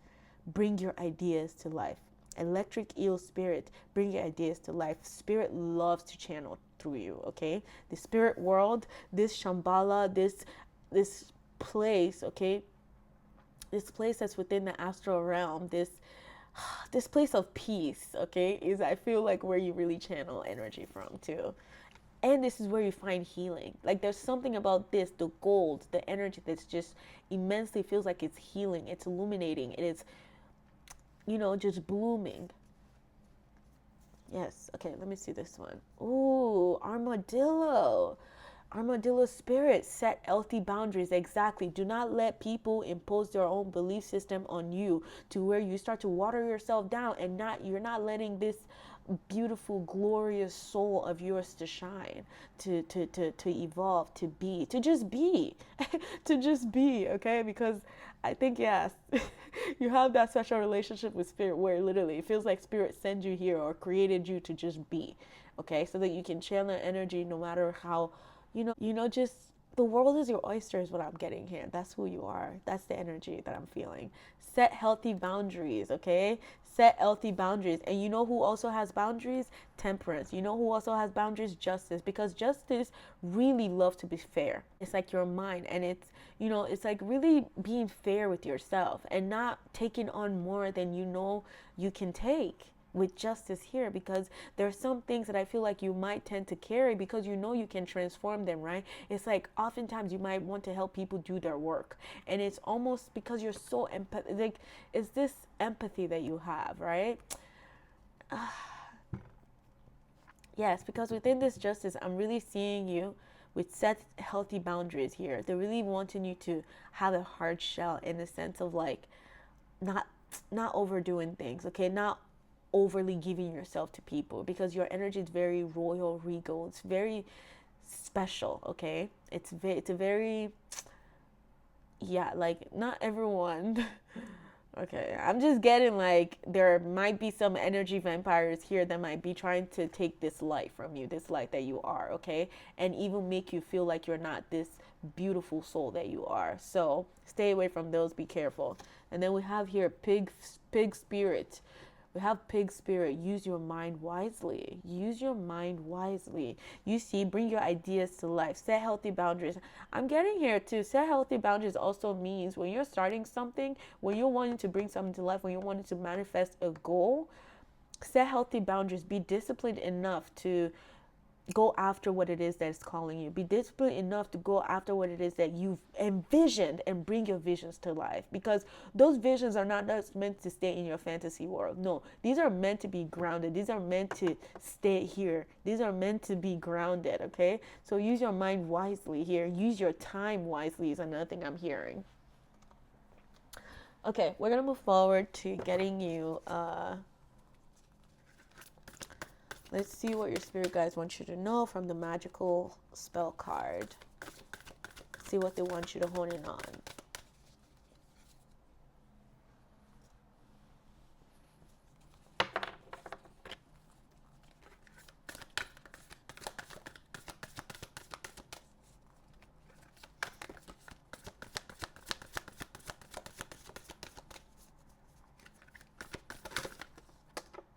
bring your ideas to life. Electric eel spirit, bring your ideas to life. Spirit loves to channel through you, okay? The spirit world, this Shambhala, this place, okay? This place that's within the astral realm, this place of peace, okay, is, I feel like, where you really channel energy from too. And this is where you find healing. Like, there's something about this, the gold, the energy, that's just immensely feels like it's healing, it's illuminating, it is, just blooming. Yes. Okay, let me see this one. Ooh, armadillo. Armadillo spirit, set healthy boundaries. Exactly. Do not let people impose their own belief system on you, to where you start to water yourself down, and you're not letting this beautiful, glorious soul of yours to shine, to evolve, to just be, to just be, okay? Because I think, yes, You have that special relationship with spirit where literally it feels like spirit sent you here or created you to just be, okay, so that you can channel energy no matter how, just the world is your oyster is what I'm getting here. That's who you are. That's the energy that I'm feeling. Set healthy boundaries, okay? Set healthy boundaries. And you know who also has boundaries? Temperance. You know who also has boundaries? Justice. Because justice really loves to be fair. It's like your mind, and it's like really being fair with yourself and not taking on more than you know you can take with justice here, because there's some things that I feel like you might tend to carry because you know you can transform them, right? It's like oftentimes you might want to help people do their work, and it's almost because you're so like it's this empathy that you have, right? Yes, because within this justice, I'm really seeing you with set healthy boundaries here. They're really wanting you to have a hard shell in the sense of like not not overdoing things, okay? Not overly giving yourself to people, because your energy is very royal, regal. It's very special, okay? It's a very, yeah, like not everyone. Okay, I'm just getting like there might be some energy vampires here that might be trying to take this light from you, this light that you are, okay? And even make you feel like you're not this beautiful soul that you are. So stay away from those, be careful. And then we have here pig spirit. We have pig spirit. Use your mind wisely. Use your mind wisely. You see, bring your ideas to life. Set healthy boundaries. I'm getting here too. Set healthy boundaries also means when you're starting something, when you're wanting to bring something to life, when you're wanting to manifest a goal, set healthy boundaries. Be disciplined enough to go after what it is that's calling you. Be disciplined enough to go after what it is that you've envisioned and bring your visions to life, because those visions are not just meant to stay in your fantasy world. No, these are meant to be grounded. These are meant to stay here. These are meant to be grounded, okay? So use your mind wisely here. Use your time wisely is another thing I'm hearing. Okay, we're going to move forward to getting you let's see what your spirit guides want you to know from the magical spell card. See what they want you to hone in on.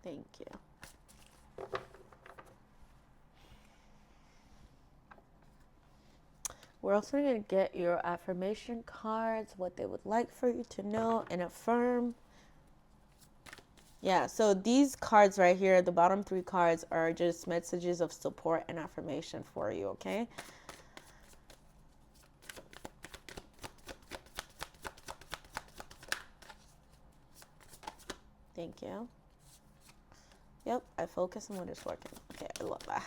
Thank you. We're also going to get your affirmation cards, what they would like for you to know and affirm. Yeah, so these cards right here, the bottom 3 cards, are just messages of support and affirmation for you, okay? Thank you. Yep, I focus on what is working. Okay, I love that.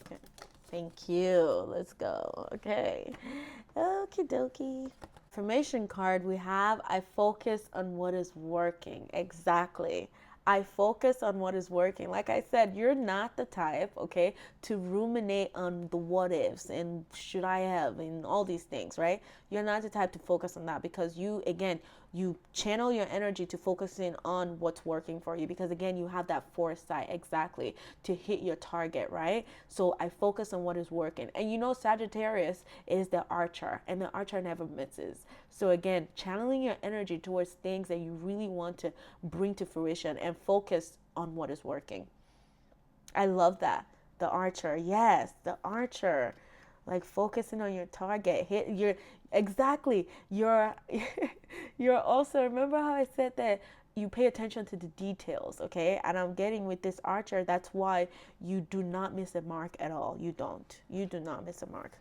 Okay. Thank you. Let's go. Okay. Okie dokie. Affirmation card we have, I focus on what is working. Exactly. I focus on what is working. Like I said, you're not the type, okay, to ruminate on the what ifs and should I have and all these things, right? You're not the type to focus on that, because you, again, you channel your energy to focusing on what's working for you, because again, you have that foresight exactly to hit your target, right? So I focus on what is working. And you know, Sagittarius is the archer, and the archer never misses. So again, channeling your energy towards things that you really want to bring to fruition and focus on what is working. I love that. The archer. Yes, the archer. Like focusing on your target. Hit your exactly. You're you're also, remember how I said that you pay attention to the details, okay? And I'm getting with this archer, that's why you do not miss a mark at all. You don't. You do not miss a mark.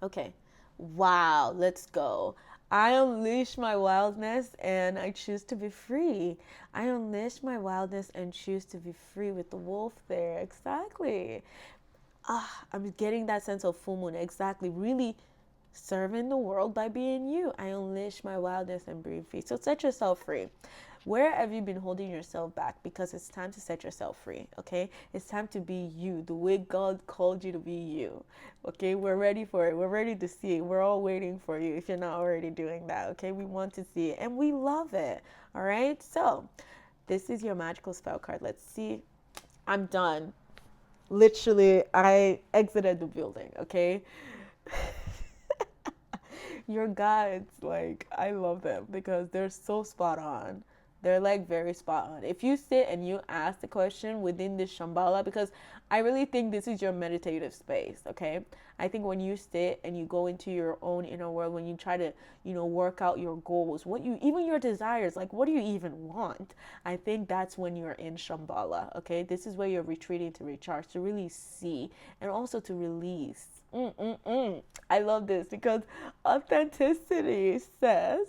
Okay. Wow, let's go. I unleash my wildness and I choose to be free. I unleash my wildness and choose to be free with the wolf there. Exactly. I'm getting that sense of full moon. Exactly. Really serving the world by being you. I unleash my wildness and breathe free. So set yourself free. Where have you been holding yourself back? Because it's time to set yourself free, okay? It's time to be you, the way God called you to be you, okay? We're ready for it. We're ready to see it. We're all waiting for you if you're not already doing that, okay? We want to see it, and we love it, all right? So this is your magical spell card. Let's see. I'm done. Literally, I exited the building, okay? Your guides, like, I love them because they're so spot on. They're like very spot on. If you sit and you ask the question within this Shambhala, because I really think this is your meditative space, okay? I think when you sit and you go into your own inner world, when you try to, work out your goals, what you, even your desires, like what do you even want? I think that's when you're in Shambhala, okay? This is where you're retreating to recharge, to really see, and also to release. I love this because authenticity says,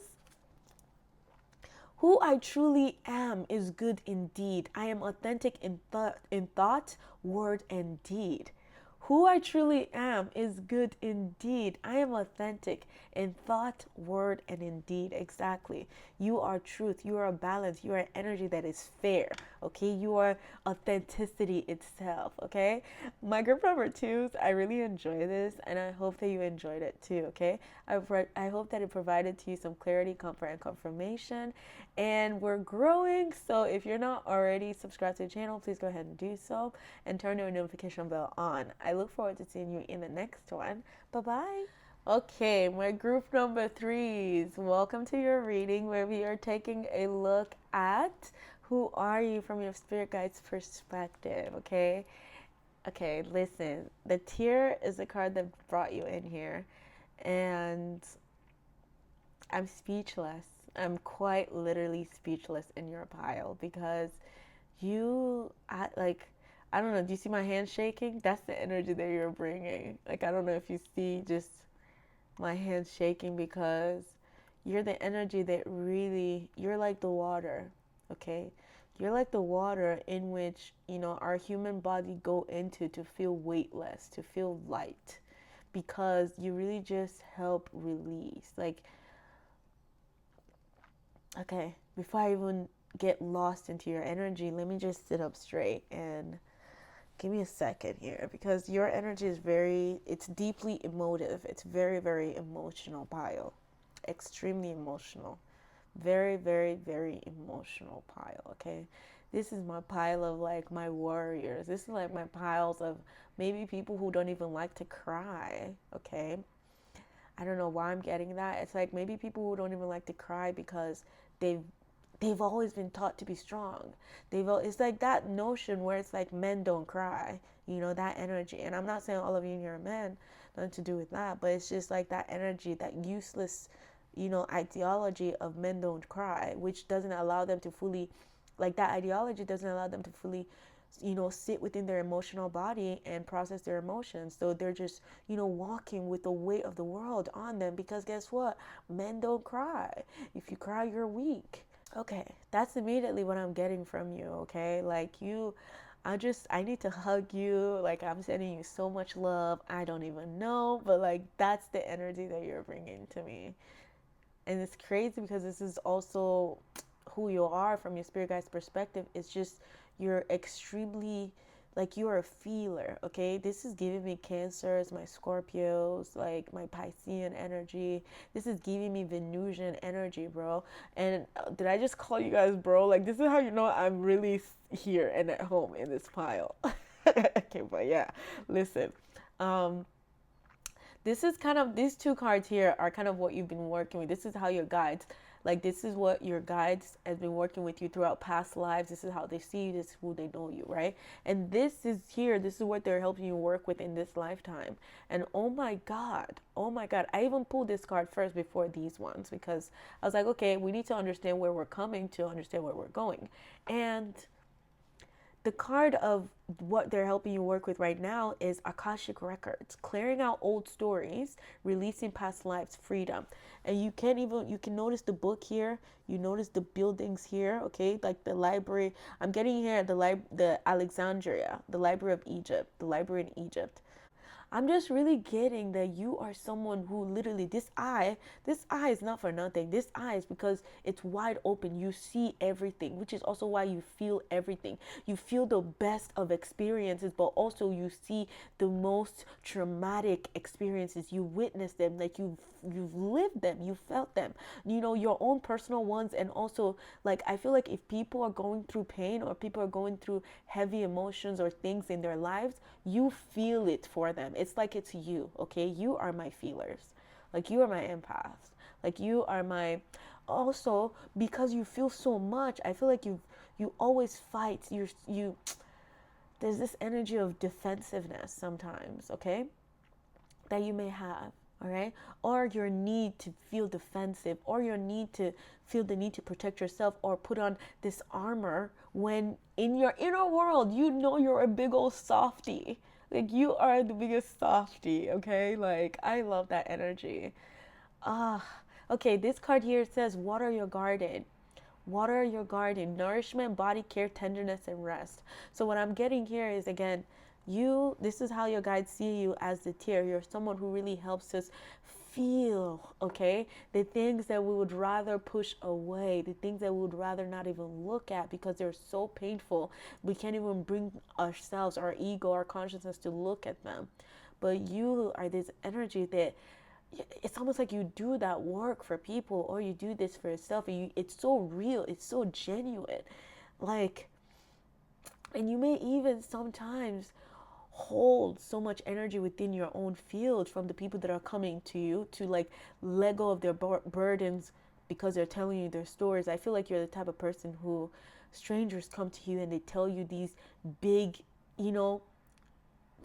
who I truly am is good indeed. I am authentic in thought, word, and deed. Who I truly am is good indeed. I am authentic in thought, word, and in deed. Exactly. You are truth. You are balance. You are energy that is fair. Okay. You are authenticity itself. Okay. My group number twos, I really enjoy this, and I hope that you enjoyed it too. Okay. I hope that it provided to you some clarity, comfort, and confirmation. And we're growing. So if you're not already subscribed to the channel, please go ahead and do so and turn your notification bell on. I look forward to seeing you in the next one. Bye-bye. Okay, my group number threes, welcome to your reading where we are taking a look at who are you from your spirit guide's perspective, okay? Okay, listen, the tear is the card that brought you in here, and I'm speechless. I'm quite literally speechless in your pile because I don't know, do you see my hand shaking? That's the energy that you're bringing. Like, I don't know if you see just my hands shaking because you're the energy that really, you're like the water, okay? You're like the water in which, our human body go into to feel weightless, to feel light, because you really just help release. Like, okay, before I even get lost into your energy, let me just sit up straight and give me a second here because your energy is it's deeply emotive. It's very, very emotional pile. Extremely emotional. Very, very, very emotional pile, okay? This is my pile of like my warriors. This is like my piles of maybe people who don't even like to cry, okay? I don't know why I'm getting that. It's like maybe people who don't even like to cry because they've they've always been taught to be strong. It's like that notion where it's like men don't cry, that energy. And I'm not saying all of you are men, nothing to do with that, but it's just like that energy, that useless, ideology of men don't cry, which doesn't allow them to fully, like that ideology doesn't allow them to fully sit within their emotional body and process their emotions. So they're just, walking with the weight of the world on them because guess what? Men don't cry. If you cry, you're weak. Okay, that's immediately what I'm getting from you, okay? Like I need to hug you. Like I'm sending you so much love. I don't even know, but like that's the energy that you're bringing to me. And it's crazy because this is also who you are from your spirit guide's perspective. It's just you're extremely like you're a feeler, okay? This is giving me Cancers, my Scorpios, like my Piscean energy. This is giving me Venusian energy, bro. And did I just call you guys bro? Like this is how you know I'm really here and at home in this pile. Okay, but yeah, listen. Um, this is kind of, these two cards here are kind of what you've been working with. This is how your guides, like this is what your guides has been working with you throughout past lives. This is how they see you. This is who they know you, right? And this is here. This is what they're helping you work with in this lifetime. And oh my God, I even pulled this card first before these ones because I was like, okay, we need to understand where we're coming to understand where we're going. And the card of what they're helping you work with right now is Akashic records, clearing out old stories, releasing past lives, freedom. And you can notice the book here, you notice the buildings here, okay? Like the library. I'm getting here the Alexandria, the Library of Egypt, the library in Egypt. I'm just really getting that you are someone who literally, this eye is not for nothing. This eye is because it's wide open. You see everything, which is also why you feel everything. You feel the best of experiences, but also you see the most traumatic experiences. You witness them, like you've lived them, you felt them, you know, your own personal ones. And also, like, I feel like if people are going through pain or people are going through heavy emotions or things in their lives, you feel it for them. It's like it's you, okay? You are my feelers. Like, you are my empaths. Like, you are my, also because you feel so much, I feel like you always fight. You there's this energy of defensiveness sometimes, okay, that you may have, all right? Or your need to feel defensive, or your need to feel the need to protect yourself or put on this armor when in your inner world, you know, you're a big old softie. Like, you are the biggest softie, okay? Like, I love that energy. Ah, okay, this card here says, water your garden. Water your garden, nourishment, body care, tenderness, and rest. So what I'm getting here is, again, this is how your guides see you, as the tear. You're someone who really helps us feel, okay, the things that we would rather push away, the things that we would rather not even look at because they're so painful. We can't even bring ourselves, our ego, our consciousness to look at them. But you are this energy that it's almost like you do that work for people, or you do this for yourself, and it's so real, it's so genuine, like, and you may even sometimes hold so much energy within your own field from the people that are coming to you to, like, let go of their burdens because they're telling you their stories. I feel like you're the type of person who strangers come to you and they tell you these big, you know,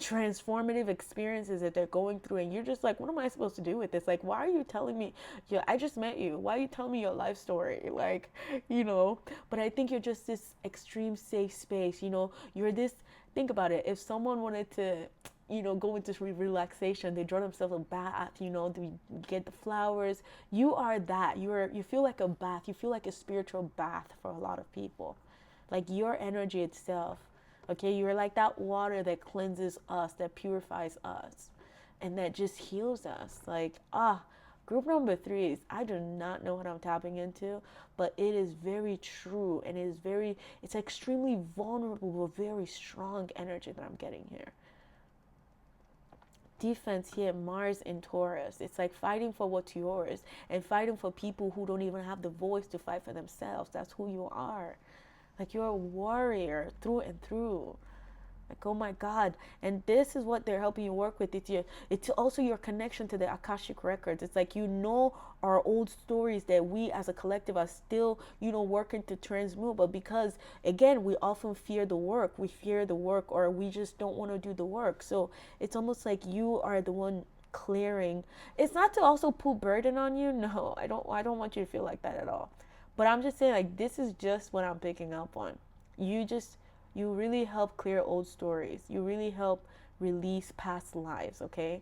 transformative experiences that they're going through, and you're just like, what am I supposed to do with this? Like, why are you telling me, yeah, I just met you, why are you telling me your life story? Like, you know, but I think you're just this extreme safe space, you know, you're this, think about it, if someone wanted to, you know, go into relaxation, they draw themselves a bath, you know, they get the flowers, you are that, you feel like a bath, you feel like a spiritual bath for a lot of people, like your energy itself. Okay, you're like that water that cleanses us, that purifies us, and that just heals us. Like, group number 3 is, I do not know what I'm tapping into, but it is very true, and it's extremely vulnerable, but very strong energy that I'm getting here. Defense here, Mars in Taurus. It's like fighting for what's yours and fighting for people who don't even have the voice to fight for themselves. That's who you are. Like, you're a warrior through and through. Like, oh my God. And this is what they're helping you work with. It's also your connection to the Akashic records. It's like, you know, our old stories that we as a collective are still, you know, working to transmute. But because, again, we often fear the work. We fear the work, or we just don't want to do the work. So it's almost like you are the one clearing. It's not to also put burden on you. No, I don't want you to feel like that at all. But I'm just saying, like, this is just what I'm picking up on. You really help clear old stories. You really help release past lives, okay?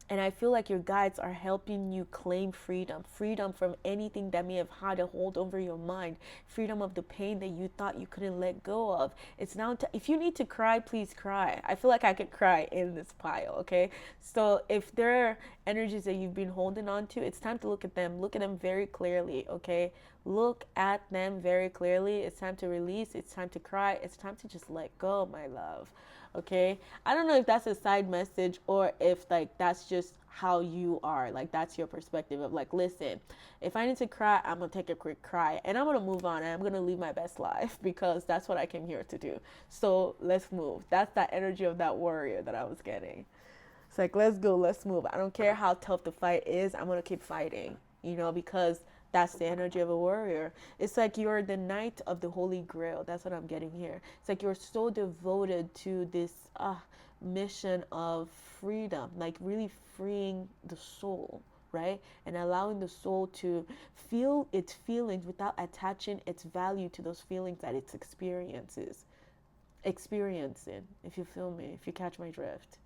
And I feel like your guides are helping you claim freedom. Freedom from anything that may have had a hold over your mind. Freedom of the pain that you thought you couldn't let go of. It's now, if you need to cry, please cry. I feel like I could cry in this pile, okay? So if there are energies that you've been holding on to, it's time to look at them. Look at them very clearly, okay? Look at them very clearly. It's time to release. It's time to cry. It's time to just let go, my love. Okay, I don't know if that's a side message or if, like, that's just how you are, like, that's your perspective of, like, listen, if I need to cry, I'm gonna take a quick cry and I'm gonna move on and I'm gonna live my best life because that's what I came here to do. So let's move. That's that energy of that warrior that I was getting. It's like, let's go, let's move. I don't care how tough the fight is, I'm gonna keep fighting, you know, because that's the energy of a warrior. It's like you're the knight of the Holy Grail. That's what I'm getting here. It's like you're so devoted to this mission of freedom, like really freeing the soul, right? And allowing the soul to feel its feelings without attaching its value to those feelings that it experiencing, if you feel me, if you catch my drift.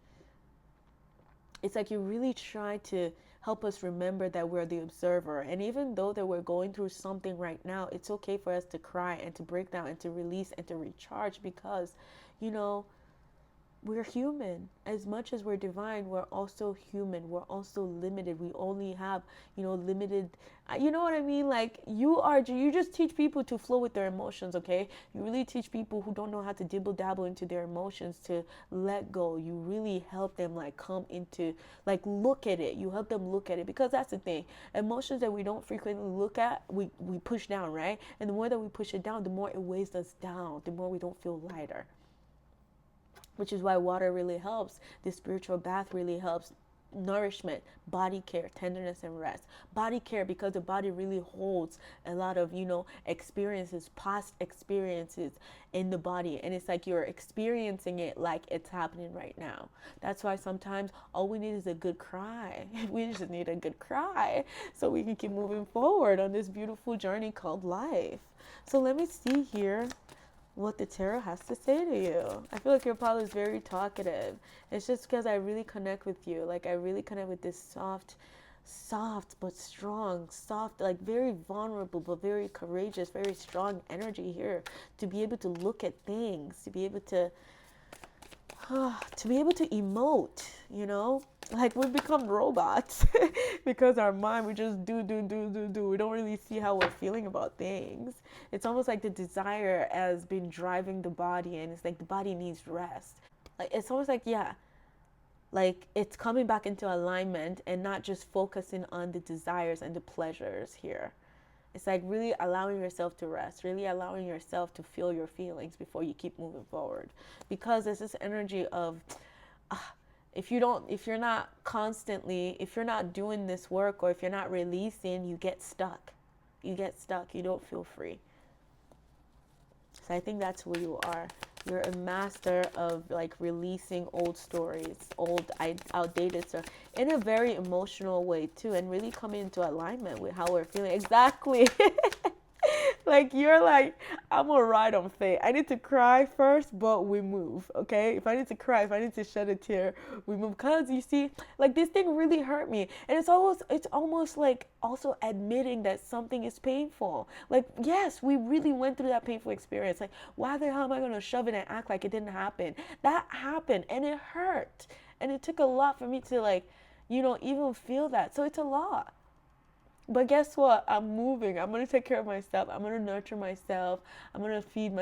It's like you really try to help us remember that we're the observer. And even though that we're going through something right now, it's okay for us to cry and to break down and to release and to recharge because, you know, we're human. As much as we're divine, we're also human. We're also limited. We only have, limited, you know what I mean? Like, you just teach people to flow with their emotions, okay? You really teach people who don't know how to dibble dabble into their emotions to let go. You really help them, like, come into, like, look at it. You help them look at it, because that's the thing. Emotions that we don't frequently look at, we push down, right? And the more that we push it down, the more it weighs us down, the more we don't feel lighter, which is why water really helps. The spiritual bath really helps. Nourishment, body care, tenderness, and rest. Body care, because the body really holds a lot of, experiences, past experiences in the body. And it's like you're experiencing it like it's happening right now. That's why sometimes all we need is a good cry. We just need a good cry so we can keep moving forward on this beautiful journey called life. So let me see here what the tarot has to say to you. I feel like your pile is very talkative. It's just because I really connect with you. Like, I really connect with this soft but strong, soft, like very vulnerable but very courageous, very strong energy here to be able to look at things, to be able to emote, like we've become robots because our mind, we just do. We don't really see how we're feeling about things. It's almost like the desire has been driving the body, and it's like the body needs rest. Like, it's almost like, yeah, like it's coming back into alignment and not just focusing on the desires and the pleasures here. It's like really allowing yourself to rest, really allowing yourself to feel your feelings before you keep moving forward. Because there's this energy of, if you're not doing this work, or if you're not releasing, you get stuck. You don't feel free. So I think that's who you are. You're a master of, like, releasing old stories, old outdated stuff, in a very emotional way too, and really coming into alignment with how we're feeling. Exactly. Like, you're like, I'm gonna ride on fate. I need to cry first, but we move, okay? If I need to cry, if I need to shed a tear, we move. Because you see, like, this thing really hurt me. And it's almost like also admitting that something is painful. Like, yes, we really went through that painful experience. Like, why the hell am I gonna shove it and act like it didn't happen? That happened, and it hurt. And it took a lot for me to, like, even feel that. So it's a lot. But guess what? I'm moving. I'm going to take care of myself. I'm going to nurture myself. I'm going to feed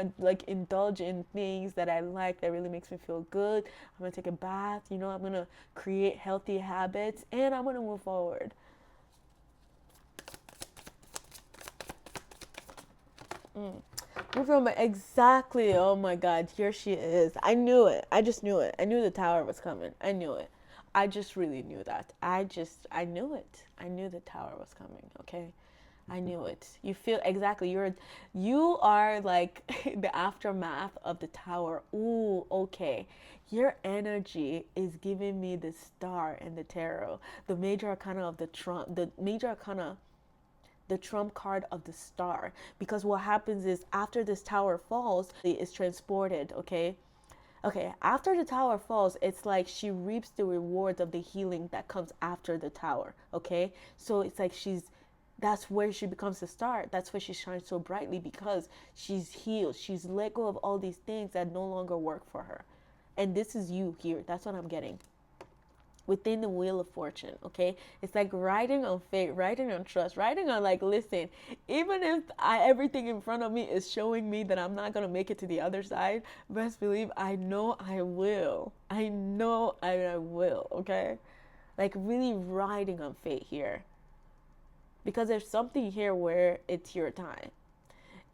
indulge in things that I like, that really makes me feel good. I'm going to take a bath. I'm going to create healthy habits, and I'm going to move forward. Exactly. Oh my God. Here she is. I knew it. I just knew it. I knew the tower was coming. I knew it. I just really knew that. I knew it. I knew the tower was coming, okay? I knew it. You feel exactly. You are like the aftermath of the tower. Ooh, okay. Your energy is giving me the star and the tarot, the major arcana of the trump, the trump card of the star. Because what happens is, after this tower falls, it is transported, okay? Okay, after the tower falls, it's like she reaps the rewards of the healing that comes after the tower, okay? So it's like that's where she becomes the star. That's where she shines so brightly, because she's healed. She's let go of all these things that no longer work for her. And this is you here. That's what I'm getting. Within the wheel of fortune, okay? It's like riding on fate, riding on trust, riding on, like, listen, even if everything in front of me is showing me that I'm not going to make it to the other side, best believe I know I will. I know I will, okay? Like, really riding on fate here. Because there's something here where it's your time.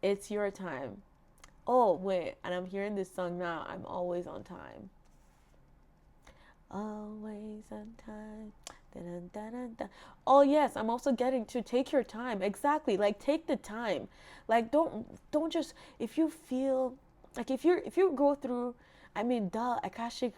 It's your time. Oh, wait, and I'm hearing this song now. I'm always on time. Always on time. Dun, dun, dun, dun. Oh yes, I'm also getting to take your time. Exactly. Like, take the time. Like, don't just, if you feel like, if you go through, I mean, Akashic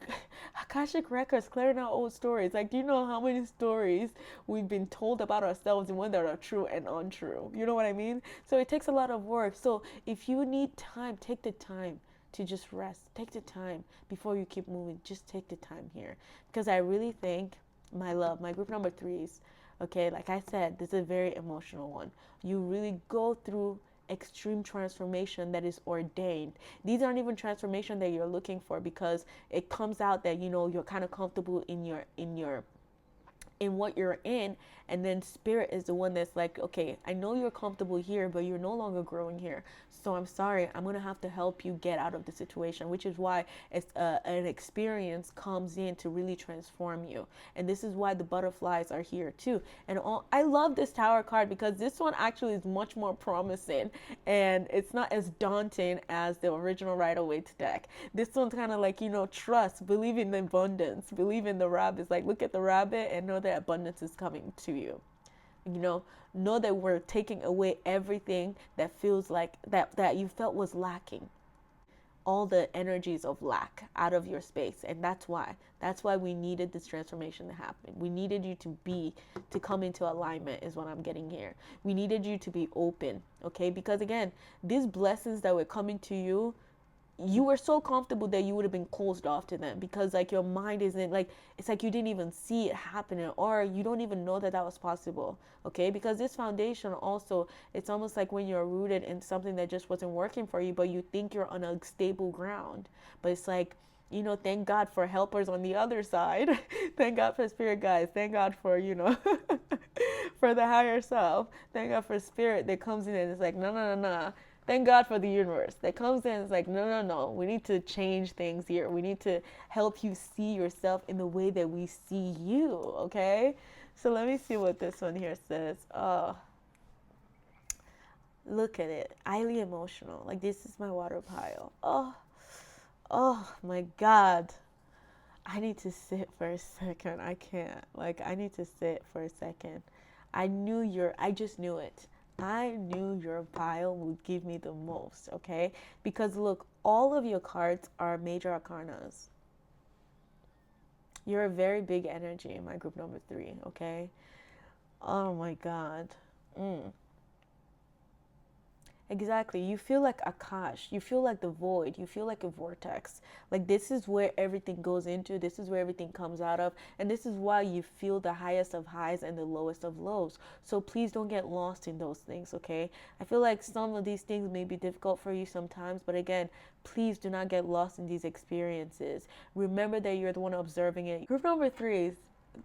records, clearing out old stories. Like, do you know how many stories we've been told about ourselves, and when that are true and untrue? You know what I mean? So it takes a lot of work. So if you need time, take the time to just rest. Take the time before you keep moving. Just take the time here. Because I really think, my love, my group number 3s, okay, like I said, this is a very emotional one. You really go through extreme transformation that is ordained. These aren't even transformation that you're looking for, because it comes out that, you know, you're kind of comfortable in what you're in, and then spirit is the one that's like, okay, I know you're comfortable here, but you're no longer growing here, so I'm sorry, I'm gonna have to help you get out of the situation, which is why it's an experience comes in to really transform you. And this is why the butterflies are here too. And I love this tower card, because this one actually is much more promising, and it's not as daunting as the original Rider-Waite deck. This one's kind of like, you know, trust, believe in the abundance, believe in the rabbits. Like, look at the rabbit and know that abundance is coming to you. You know that we're taking away everything that feels like that you felt was lacking, all the energies of lack out of your space. And that's why we needed this transformation to happen. We needed you to come into alignment, is what I'm getting here. We needed you to be open, okay? Because again, these blessings that were coming to you, you were so comfortable that you would have been closed off to them, because like your mind isn't like, it's like you didn't even see it happening, or you don't even know that was possible, okay? Because this foundation also, it's almost like when you're rooted in something that just wasn't working for you, but you think you're on a stable ground. But it's like, you know, thank God for helpers on the other side. Thank God for spirit guides. Thank God for, you know, for the higher self. Thank God for spirit that comes in and it's like, no. Thank God for the universe that comes in and is like, no. We need to change things here. We need to help you see yourself in the way that we see you, okay? So let me see what this one here says. Oh, look at it. Highly emotional. Like, this is my water pile. Oh my God. I need to sit for a second. I can't. Like, I need to sit for a second. I just knew it. I knew your pile would give me the most, okay? Because look, all of your cards are major arcanas. You're a very big energy in my group number 3, okay? Oh my God. Exactly. You feel like AKASH. You feel like the void. You feel like a vortex. Like, this is where everything goes into. This is where everything comes out of. And this is why you feel the highest of highs and the lowest of lows. So please don't get lost in those things, okay? I feel like some of these things may be difficult for you sometimes. But again, please do not get lost in these experiences. Remember that you're the one observing it. Group number 3 is,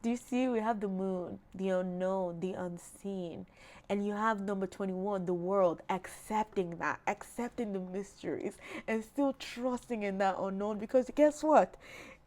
do you see we have the moon, the unknown, the unseen, and you have number 21, the world, accepting that, accepting the mysteries, and still trusting in that unknown. Because guess what?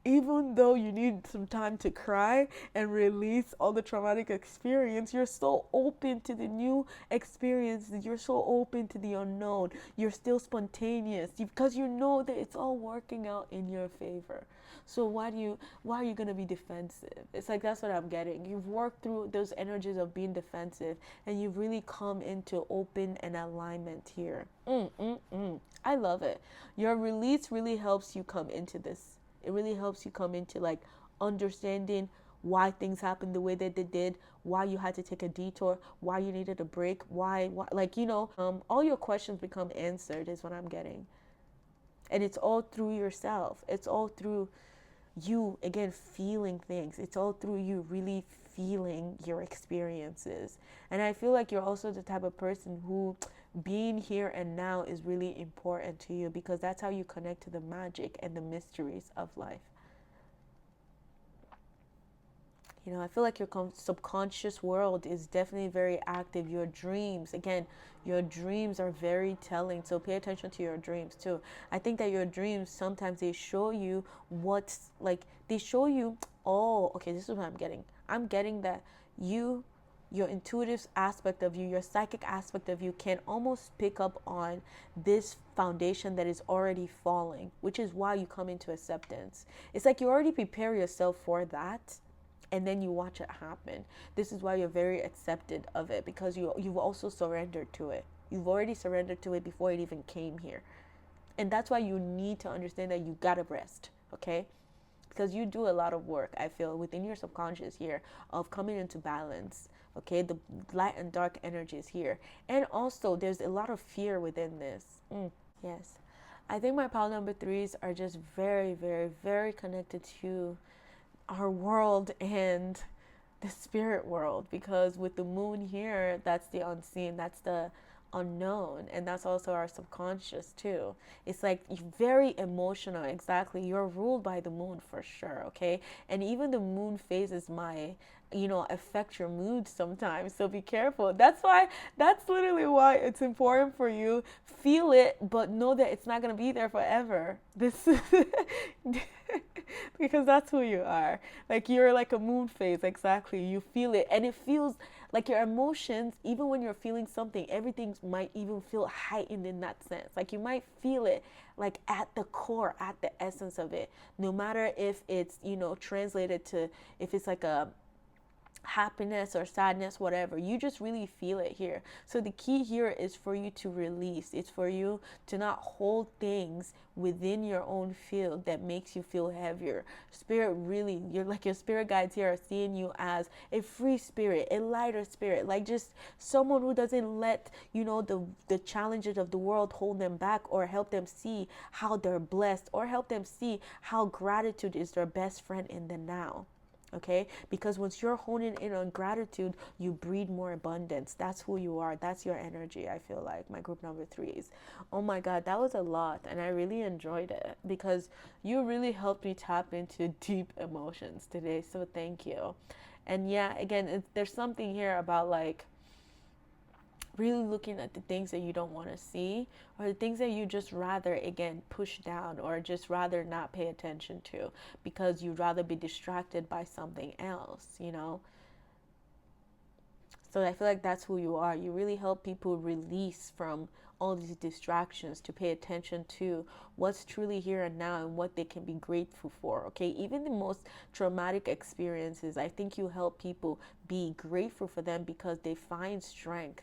Even though you need some time to cry and release all the traumatic experience, you're so open to the new experiences. You're so open to the unknown. You're still spontaneous because you know that it's all working out in your favor. So why are you going to be defensive? It's like, that's what I'm getting. You've worked through those energies of being defensive, and you've really come into open and alignment here. I love it. Your release really helps you come into this. It really helps you come into like understanding why things happened the way that they did, why you had to take a detour, why you needed a break, why like, you know, all your questions become answered, is what I'm getting. And it's all through yourself. It's all through you, again, feeling things. It's all through you really feeling your experiences. And I feel like you're also the type of person who being here and now is really important to you, because that's how you connect to the magic and the mysteries of life. You know, I feel like your subconscious world is definitely very active. Your dreams, again, your dreams are very telling. So pay attention to your dreams too. I think that your dreams, sometimes they show you what's like, they show you, oh, okay, this is what I'm getting. I'm getting that your intuitive aspect of you, your psychic aspect of you can almost pick up on this foundation that is already falling, which is why you come into acceptance. It's like you already prepare yourself for that, and then you watch it happen. This is why you're very accepted of it, because you've also surrendered to it. You've already surrendered to it before it even came here. And that's why you need to understand that you gotta rest, okay? Because you do a lot of work, I feel, within your subconscious here of coming into balance, okay? The light and dark energies here. And also, there's a lot of fear within this. Yes. I think my pile number 3s are just very, very, very connected to our world and the spirit world, because with the moon here, that's the unseen, that's the unknown, and that's also our subconscious too. It's like very emotional. Exactly, you're ruled by the moon for sure. Okay, and even the moon phases might, affect your mood sometimes, so be careful. That's literally why it's important for you, feel it, but know that it's not going to be there forever. This because that's who you are. Like, you're like a moon phase. Exactly, you feel it, and it feels like your emotions, even when you're feeling something, everything might even feel heightened in that sense. Like, you might feel it like at the core, at the essence of it, no matter if it's, translated to, if it's like a happiness or sadness, whatever, you just really feel it here. So the key here is for you to release. It's for you to not hold things within your own field that makes you feel heavier. Spirit, really, you're like, your spirit guides here are seeing you as a free spirit, a lighter spirit, like just someone who doesn't let, the challenges of the world hold them back, or help them see how they're blessed, or help them see how gratitude is their best friend in the now. Okay, because once you're honing in on gratitude, you breed more abundance. That's who you are. That's your energy. I feel like my group number 3s. Oh my god, that was a lot, and I really enjoyed it because you really helped me tap into deep emotions today, so thank you. And yeah, again, there's something here about like really looking at the things that you don't want to see, or the things that you just rather, again, push down, or just rather not pay attention to, because you'd rather be distracted by something else. So I feel like that's who you are. You really help people release from all these distractions to pay attention to what's truly here and now, and what they can be grateful for. Okay, even the most traumatic experiences, I think you help people be grateful for them, because they find strength.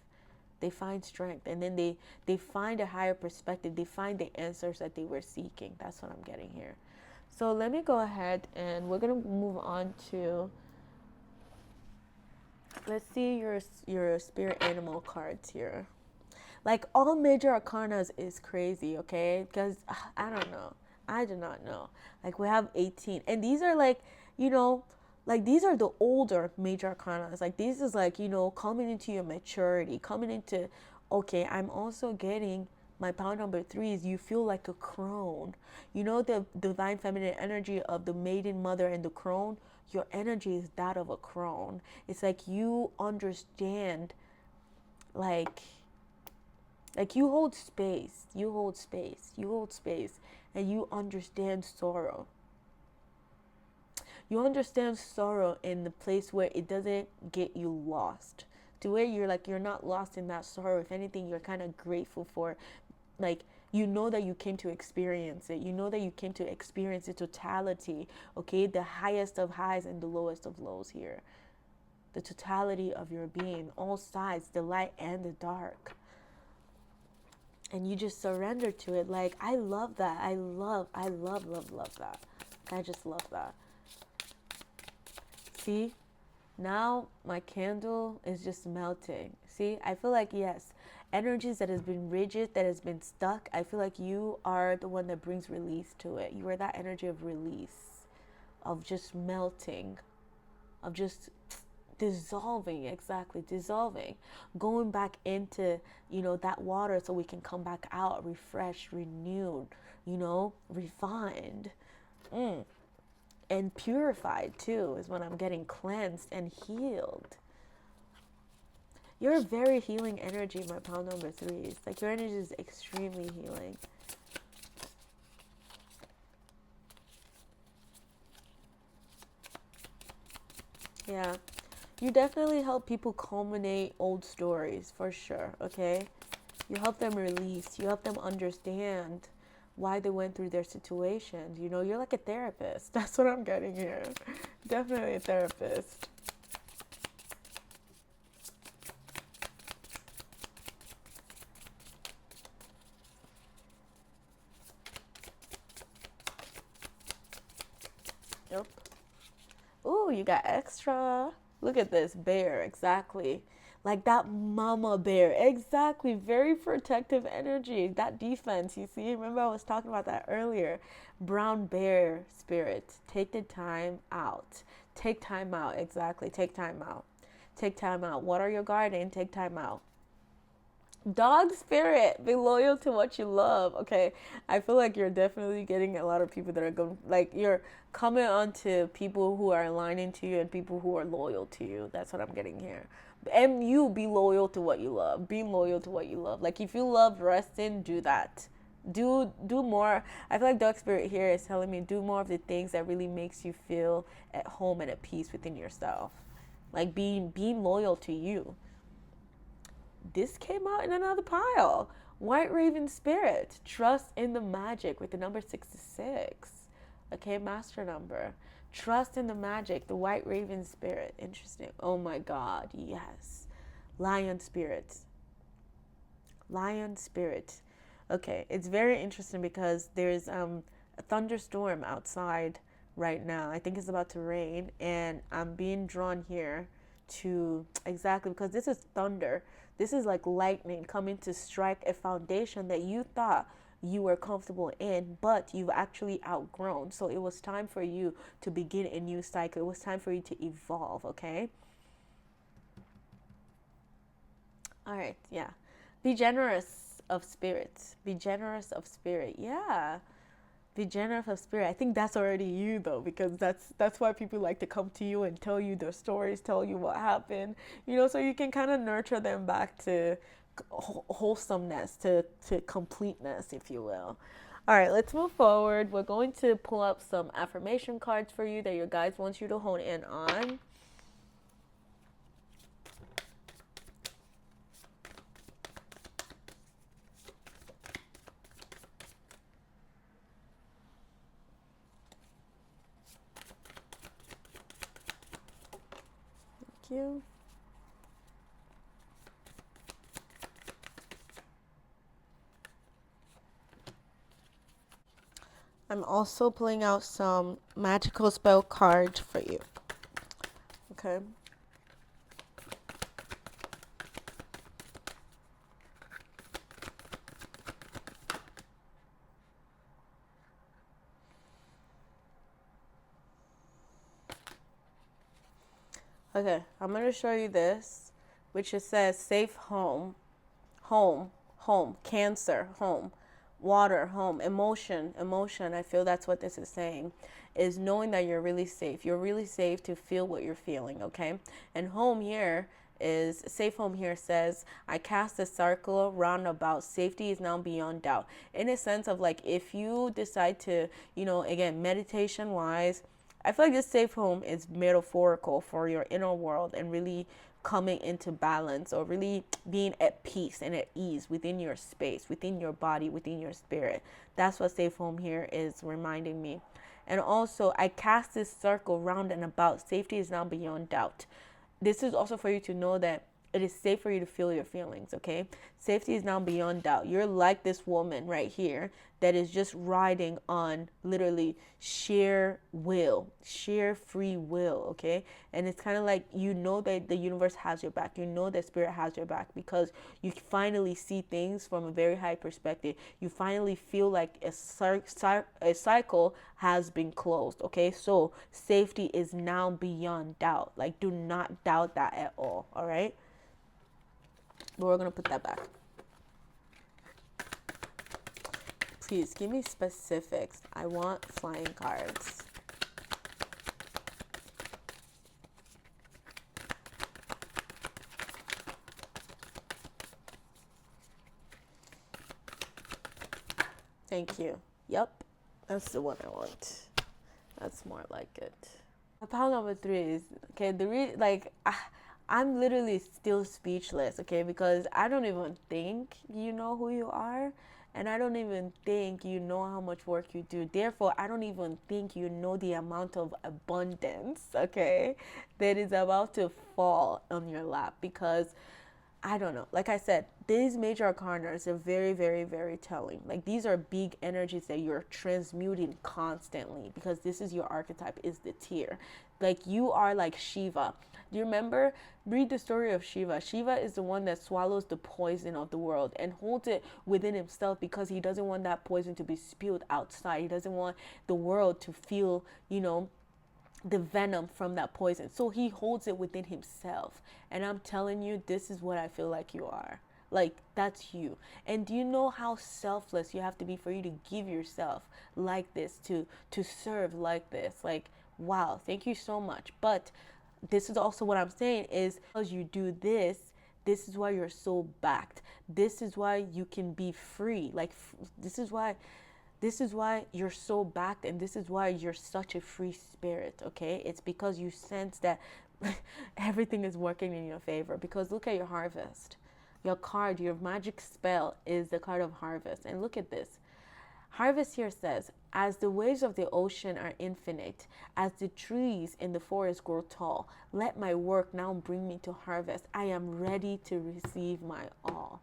And then they find a higher perspective. They find the answers that they were seeking. That's what I'm getting here. So let me go ahead, and we're going to move on to, let's see your spirit animal cards here. Like, all major arcanas is crazy, okay? Because I don't know, I do not know. Like, we have 18, and these are like, like, these are the older major arcanas. Like, this is like, coming into your maturity, coming into, okay, I'm also getting my pound number 3s. You feel like a crone. The divine feminine energy of the maiden mother and the crone. Your energy is that of a crone. It's like you understand, like you hold space. And you understand sorrow. You understand sorrow in the place where it doesn't get you lost, to where you're not lost in that sorrow. If anything, you're kind of grateful for, like, that you came to experience it. That you came to experience the totality, okay? The highest of highs and the lowest of lows here. The totality of your being, all sides, the light and the dark. And you just surrender to it. Like, I love that. I love that. I just love that. See, now my candle is just melting. See, I feel like, yes, energies that has been rigid, that has been stuck, I feel like you are the one that brings release to it. You are that energy of release, of just melting, of just dissolving. Exactly, dissolving, going back into, that water, so we can come back out refreshed, renewed, refined. And purified too, is when I'm getting cleansed and healed. You're a very healing energy, my pound number 3s. Like, your energy is extremely healing. Yeah, you definitely help people culminate old stories, for sure. Okay, you help them release. You help them understand why they went through their situations. You're like a therapist. That's what I'm getting here. Definitely a therapist. Yep. Ooh, you got extra. Look at this bear. Exactly. Like that mama bear. Exactly. Very protective energy. That defense, you see? Remember I was talking about that earlier. Brown bear spirit. Take the time out. Take time out. Exactly. Take time out. Take time out. Water your garden. Take time out. Dog spirit, be loyal to what you love. Okay, I feel like you're definitely getting a lot of people that are going, like, you're coming onto people who are aligning to you and people who are loyal to you. That's what I'm getting here. And you be loyal to what you love. Be loyal to what you love. Like, if you love resting, do that. Do more. I feel like dog spirit here is telling me do more of the things that really makes you feel at home and at peace within yourself. Like being loyal to you. This came out in another pile. White Raven Spirit. Trust in the magic with the number 66. Okay, master number. Trust in the magic. The White Raven Spirit. Interesting. Oh my God. Yes. Lion Spirit. Lion Spirit. Okay, it's very interesting because there's a thunderstorm outside right now. I think it's about to rain, and I'm being drawn here to exactly because this is thunder. This is like lightning coming to strike a foundation that you thought you were comfortable in, but you've actually outgrown. So it was time for you to begin a new cycle. It was time for you to evolve, okay? All right, yeah. Be generous of spirit. Be generous of spirit. Yeah. Be generous of spirit. I think that's already you though, because that's why people like to come to you and tell you their stories, tell you what happened, so you can kind of nurture them back to wholesomeness, to completeness, if you will. All right, let's move forward. We're going to pull up some affirmation cards for you that your guides want you to hone in on. Thank you. I'm also pulling out some magical spell cards for you. Okay. Okay, I'm going to show you this, which it says safe home, home, home, cancer, home, water, home, emotion, emotion. I feel that's what this is saying, is knowing that you're really safe. You're really safe to feel what you're feeling, okay? And home here is, safe home here says, I cast a circle round about, safety is now beyond doubt. In a sense of like, if you decide to, again, meditation wise, I feel like this safe home is metaphorical for your inner world and really coming into balance, or really being at peace and at ease within your space, within your body, within your spirit. That's what safe home here is reminding me. And also, I cast this circle round and about. Safety is now beyond doubt. This is also for you to know that it is safe for you to feel your feelings, okay? Safety is now beyond doubt. You're like this woman right here that is just riding on literally sheer will, sheer free will, okay? And it's kind of like that the universe has your back. That spirit has your back because you finally see things from a very high perspective. You finally feel like a cycle has been closed, okay? So safety is now beyond doubt. Like, do not doubt that at all right? But we're going to put that back. Please give me specifics. I want flying cards. Thank you. Yep. That's the one I want. That's more like it. Pile number 3 is, okay, I'm literally still speechless, okay, because I don't even think you know who you are, and I don't even think you know how much work you do. Therefore, I don't even think you know the amount of abundance, okay, that is about to fall on your lap, because I don't know. Like I said, these major arcanas are very, very, very telling. Like, these are big energies that you're transmuting constantly, because this is your archetype, is the tear. Like, you are like Shiva. Do you remember? Read the story of Shiva. Shiva is the one that swallows the poison of the world and holds it within himself because he doesn't want that poison to be spilled outside. He doesn't want the world to feel, the venom from that poison. So he holds it within himself. And I'm telling you, this is what I feel like you are. Like, that's you. And do you know how selfless you have to be for you to give yourself like this, to serve like this? Like, wow, thank you so much. But this is also what I'm saying is, because you do this, this is why you're so backed. This is why you can be free. Like, this is why you're so backed, and this is why you're such a free spirit. Okay, it's because you sense that everything is working in your favor. Because look at your harvest. Your card, your magic spell is the card of harvest. And look at this. Harvest here says, as the waves of the ocean are infinite, as the trees in the forest grow tall, let my work now bring me to harvest. I am ready to receive my all.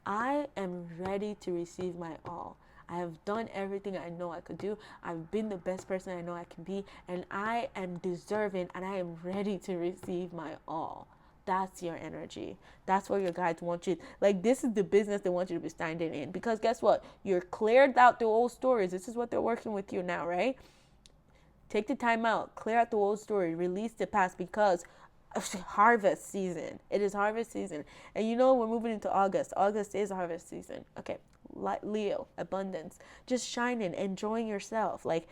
I am ready to receive my all. I have done everything I know I could do. I've been the best person I know I can be, and I am deserving, and I am ready to receive my all. That's your energy. That's what your guides want you. Like, this is the business they want you to be standing in. Because guess what? You're cleared out the old stories. This is what they're working with you now, right? Take the time out, clear out the old story, release the past, because harvest season. It is harvest season. And you know, we're moving into August. August is harvest season. Okay. Leo, abundance, just shining, enjoying yourself. Like,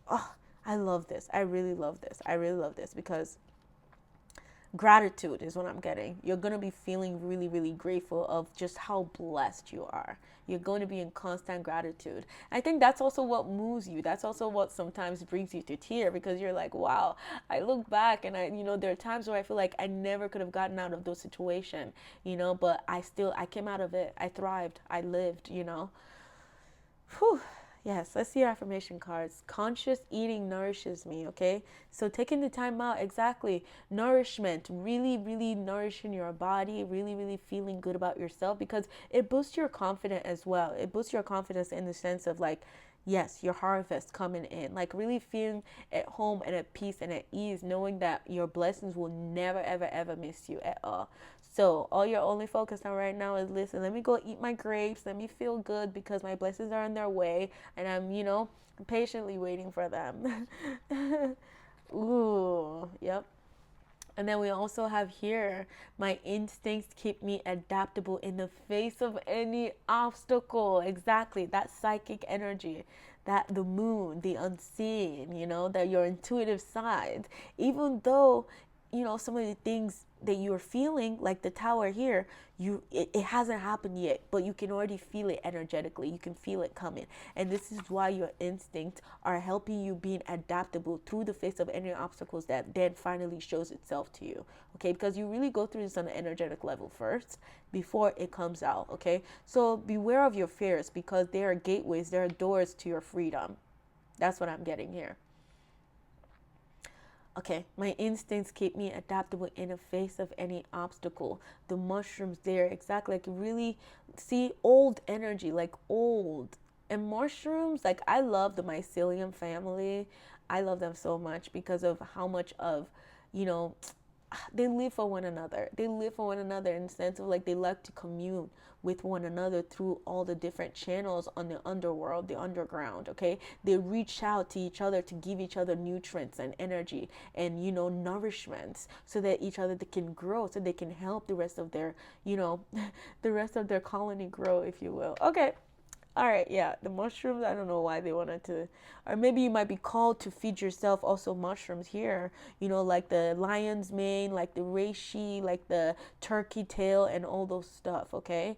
oh, I love this. I really love this. I really love this, because gratitude is what I'm getting. You're going to be feeling really, really grateful of just how blessed you are. You're going to be in constant gratitude. I think that's also what moves you. That's also what sometimes brings you to tear, because you're like, wow, I look back and there are times where I feel like I never could have gotten out of those situations, but I came out of it. I thrived. I lived, Whew. Yes, let's see your affirmation cards. Conscious eating nourishes me, okay? So taking the time out, exactly. Nourishment, really, really nourishing your body, really, really feeling good about yourself, because it boosts your confidence as well. It boosts your confidence in the sense of, like, yes, your harvest coming in. Like, really feeling at home and at peace and at ease, knowing that your blessings will never, ever, ever miss you at all. So all you're only focused on right now is, listen, let me go eat my grapes. Let me feel good, because my blessings are on their way, and I'm, patiently waiting for them. Ooh, yep. And then we also have here, my instincts keep me adaptable in the face of any obstacle. Exactly, that psychic energy, that the moon, the unseen, that your intuitive side, even though, some of the things that you're feeling, like the tower here, it hasn't happened yet, but you can already feel it energetically. You can feel it coming. And this is why your instincts are helping you being adaptable through the face of any obstacles that then finally shows itself to you. Okay, because you really go through this on an energetic level first before it comes out. Okay, so beware of your fears, because they are gateways, they are doors to your freedom. That's what I'm getting here. Okay, my instincts keep me adaptable in the face of any obstacle. The mushrooms there, exactly, like, really see old energy, like old. And mushrooms, like, I love the mycelium family. I love them so much because of how much of, you know, they live for one another. They live for one another in the sense of, like, they like to commune with one another through all the different channels on the underworld, the underground. Okay, they reach out to each other to give each other nutrients and energy and, nourishments, so that each other can grow, so they can help the rest of their, the rest of their colony grow, if you will. Okay. All right, yeah, the mushrooms, I don't know why they wanted to, or maybe you might be called to feed yourself also mushrooms here, like the lion's mane, like the reishi, like the turkey tail, and all those stuff, okay?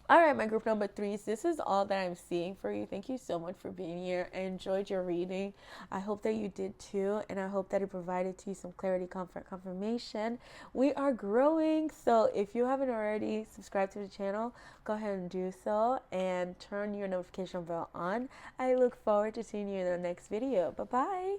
All right, my group number threes, this is all that I'm seeing for you. Thank you so much for being here. I enjoyed your reading. I hope that you did too, and I hope that it provided to you some clarity, comfort, confirmation. We are growing, so if you haven't already subscribed to the channel, go ahead and do so and turn your notification bell on. I look forward to seeing you in the next video. Bye-bye.